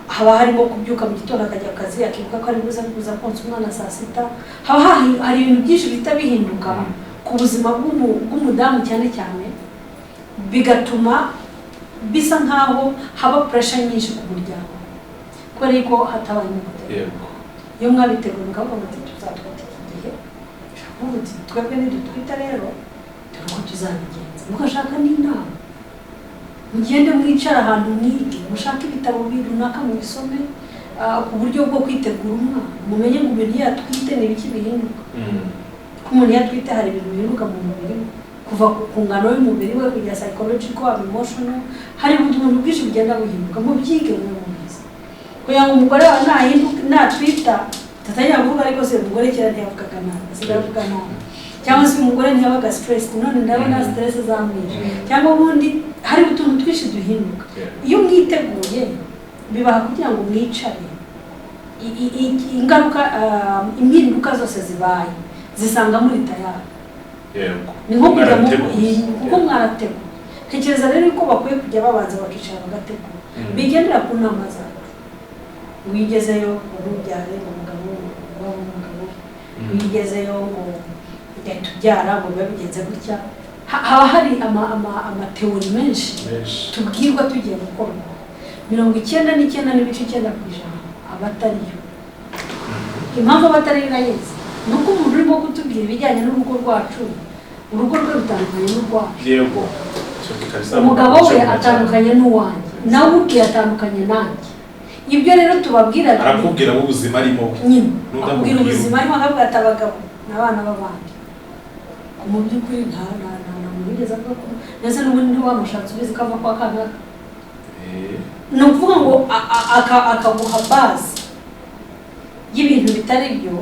haba harimo kubyuka mu gitondo akajya akazi akibuka ko ari buze kuza konsa umwana saa sita haba hari ibintu byinshi bihita bihinduka ku buzima bw'umudamu cyane cyane bigatuma bisa nkaho haba pressure nyinshi ku muryango kubera yuko hatabayemo gutegura iyo mwabiteguye mukavuga muti tuzatwita iki gihe muti twebwe nidutwita rero dore uko tuzabigenza mugashaka n'inama mugende mwicara ahantu mwige mushake ibitabo runaka mubisome ku buryo bwo kwitegura umwana mumenye ngo ibintu yatwite ni ibiki bihinduka ko umuntu yatwite hari ibintu bihinduka mu mubiri kuva ku ngano y'umubiri we kugera psychological emotional hari ubundi bwinshi bugenda buhinduka mu byige mwe mubizi kugira ngo umugore wa natwita tatanya kuvuga ariko se umugore kera ntiyavugaga nabi asigavuga nabi cyangwa se umugore ntiyabaga stress none ndabona stress zamwishe cyangwa ubundi hari utuntu twinshi duhinduka iyo mwiteguye bibaha kugira ngo mwicare ingaruka impinduka zose zibaye zisanga muri tayari ni nko kujya kuko mwarategura tekereza rero ko bakwiye kujya babanza bakicara bagategura bigendera ku nama zacu wigezeyo urubyare umugabo w'umugabo wigezeyo ngo tubyara ngo biba bigenze gutya haba hari amateori menshi tubwirwa tugiye gukorwa 99.9% abatariyo impamvu abatari nayeze nuko umuntu urimo kutubwira ibijyanye n'urugo rwacu urugo rwe rutandukanye n'urwacu yego umugabo we atandukanye n'uwanjye nawe ubwe atandukanye nanjye ibyo rero tubabwira arakubwira mu buzima arimo nyine akubwira ubuzima arimo akavuga ati abagabo n'abana b'abandi mu by'ukuri nta mubigeza avuga ko ndetse n'ubundi ntiwamushatse ubizi ko ava kwa kanaka ni ukuvuga ngo akaguha base y'ibintu bitari byo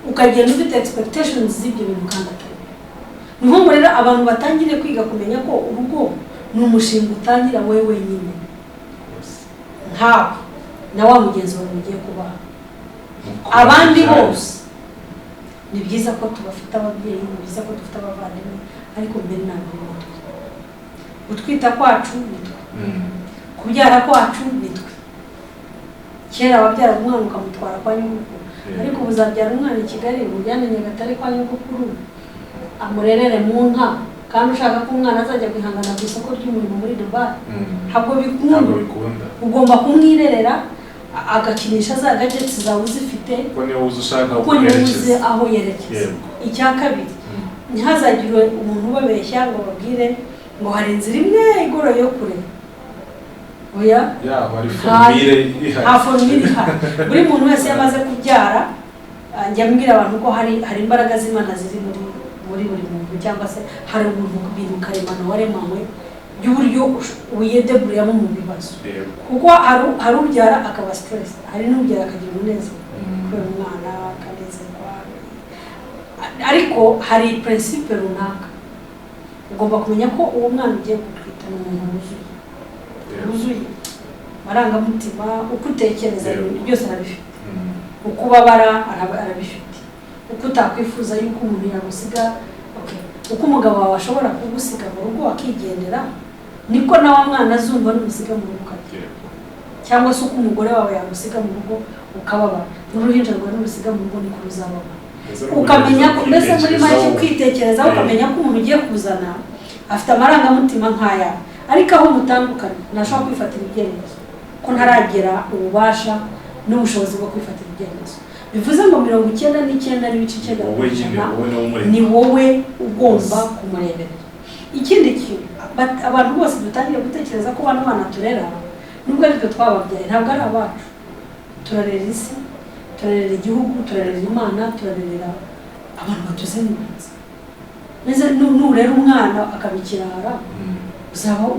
ukagenda ufite expectations z'ibyo bintu kandi atari ni ngombwa rero abantu batangire kwiga kumenya ko urugo ni umushinga utangira wowe wenyine nkawe na wa mugenzi wawe ugiye kubaha abandi bose ni byiza ko tubafite ababyeyi ni byiza ko dufite abavandimwe ariko mbere ntabwo ari gutwita kwacu nitwe kubyara kwacu nitwe kera wabyara umwana ukamutwara kwa nyogokuru ariko uzabyara umwana i Kigali umujyane Nyagatare kwa nyogokuru amurerere mu nka kandi ushaka ko umwana azajya kwihangana ku isoko ry'umurimo muri Dubai ntabwo bikunda ugomba kumwirerera agakinisha za gadgets zawe uzifite ko niyo ushaka kuyerekeza aho yerekeza icya kabiri ntihazagire umuntu ubabeshya ngo babwire ngo hari inzira imwe igoroye yo kure oya hari formire ihari buri muntu wese yamaze kubyara njya mbwira abantu ko hari imbaraga z'Imana ziri muri buri muntu cyangwa se hari umuntu bintu karemano waremanywe by'uburyo uyedeburiyamo mu bibazo kuko hari ubyara akaba stress hari n'ubyara akagira umunezero kubera umwana akanezerwa ariko hari principe runaka ugomba kumenya ko uwo mwana ugiye gutwita ni umuntu wuzuye amarangamutima, uko utekereza byose arabifite, uko ubabara arabifite, uko utakwifuza yuko umuntu yagusiga, uko umugabo wawe ashobora kugusiga mu rugo akigendera, niko na wa mwana azumva n'umusiga mu rugo cyangwa se uko umugore wawe yagusiga mu rugo ukababara, n'uruhinja rwawe n'urusiga mu rugo niko ruzababara. Ukamenya ko mbese muri make kwitekereza, ukamenya ko umuntu ugiye kuzana afite amarangamutima nk'aya, ariko aho mutandukanye ntashobora kwifatira ibyemezo ko ntaragera ububasha n'ubushobozi bwo kwifatira ibyemezo. Bivuze ngo 99.9% ni wowe ugomba kumurebera. Ikindi kintu abantu bose dutangiye gutekereza ko bano bana turera nubwo ariko twababyaye ntabwo ari abacu, turarera isi, turarera igihugu, turarera Imana, turarera abantu batuzengurutse. Neze nurera umwana akabikirara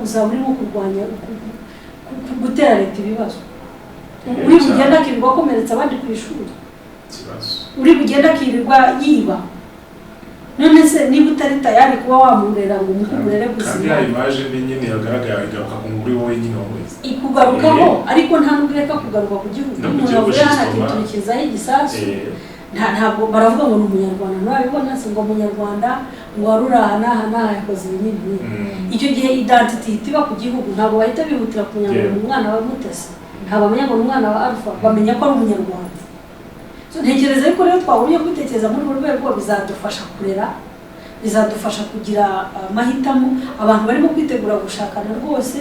uzaba urimo kurwanya gutera leta ibibazo. Uri bugenda akirirwa akomeretsa abandi ku ishuri, uri bugenda akirirwa yiba. None se niba utari tayari kuba wamurera ngo umurere kuzima, kandi image mbi nyine yagaragara igaruka ku muri wowe nyine wese ikugarukaho, ariko nta nubweka kugaruka ku gihugu. Umuntu avuye hano akiturikizaho igisasu, ntabwo baravuga ngo ni umunyarwanda, nabibona se ngo umunyarwanda ngo waruraha yakoze ibintu bibi. Icyo gihe identity itiba ku gihugu, ntabwo bahita bihutira kumenya ngo umwana wa Mutesi, ntabwo bamenya ngo umwana wa Alpha, bamenya ko ari umunyarwanda. Ntekereza yuko rero twagumye kwitekereza muri urwo rwego bizadufasha kurera, bizadufasha kugira amahitamo. Abantu barimo kwitegura gushakana rwose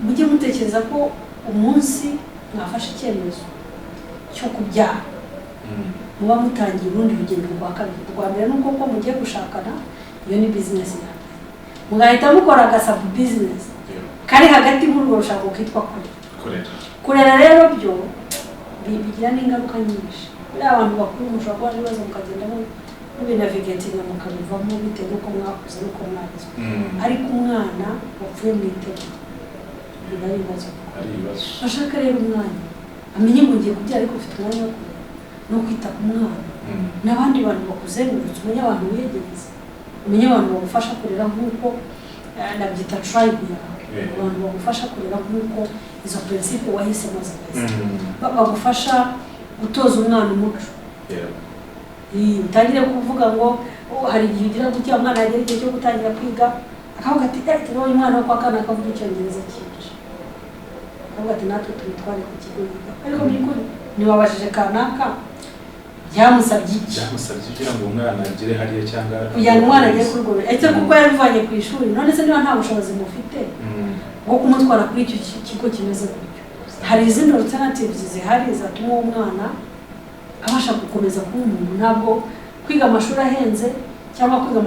mujye mutekereza ko umunsi mwafashe icyemezo cyo kubyara muba mutangiye urundi rugendo rwa kabiri. Rwa mbere nuko ko mugiye gushakana, iyo ni business yawe, mugahita mukora agasabu business kari hagati muri urwo rushako kitwa kurera. Rero byo bigira n'ingaruka nyinshi. Abantu bakuru mushobora kuba ibibazo mukagenda mubinavigatinga mukabivamo bitewe n'uko mwakuze n'uko mwagize, ariko umwana wapfuye mu iteka biba ari ibibazo. Bashaka rero umwana amenye ngo ngiye kubyara ariko ufite umwanya wo kurera no kwita ku mwana, n'abandi bantu bakuzengurutse, umenye abantu wiyegereza, umenye abantu bagufasha kurera nk'uko nabyita tribe yawe, abantu bagufasha kurera nk'uko izo principe wahisemo zimeze, bagufasha gutoza umwana umuco. Utangire kuvuga ngo hari igihe ugira gutya umwana yagera igihe cyo gutangira kwiga akavuga ati rero umwana wo kwa kana akavuga icyongereza cyinshi, akavuga ati natwe tubitware ku kigo yiga, ariko by'ukuri ntiwabashije kanaka byamusabye kugira ngo umwana agere hariya cyangwa kugira ngo umwana agere kuri urwo ese kuko yarivanye ku ishuri. None se niba nta bushobozi mufite bwo kumutwara kuri icyo kigo kimeze gutyo, hari izindi alternatives zihari zatuma uwo mwana abasha gukomeza kuba umuntu. Ntabwo kwiga amashuri ahenze cyangwa kwiga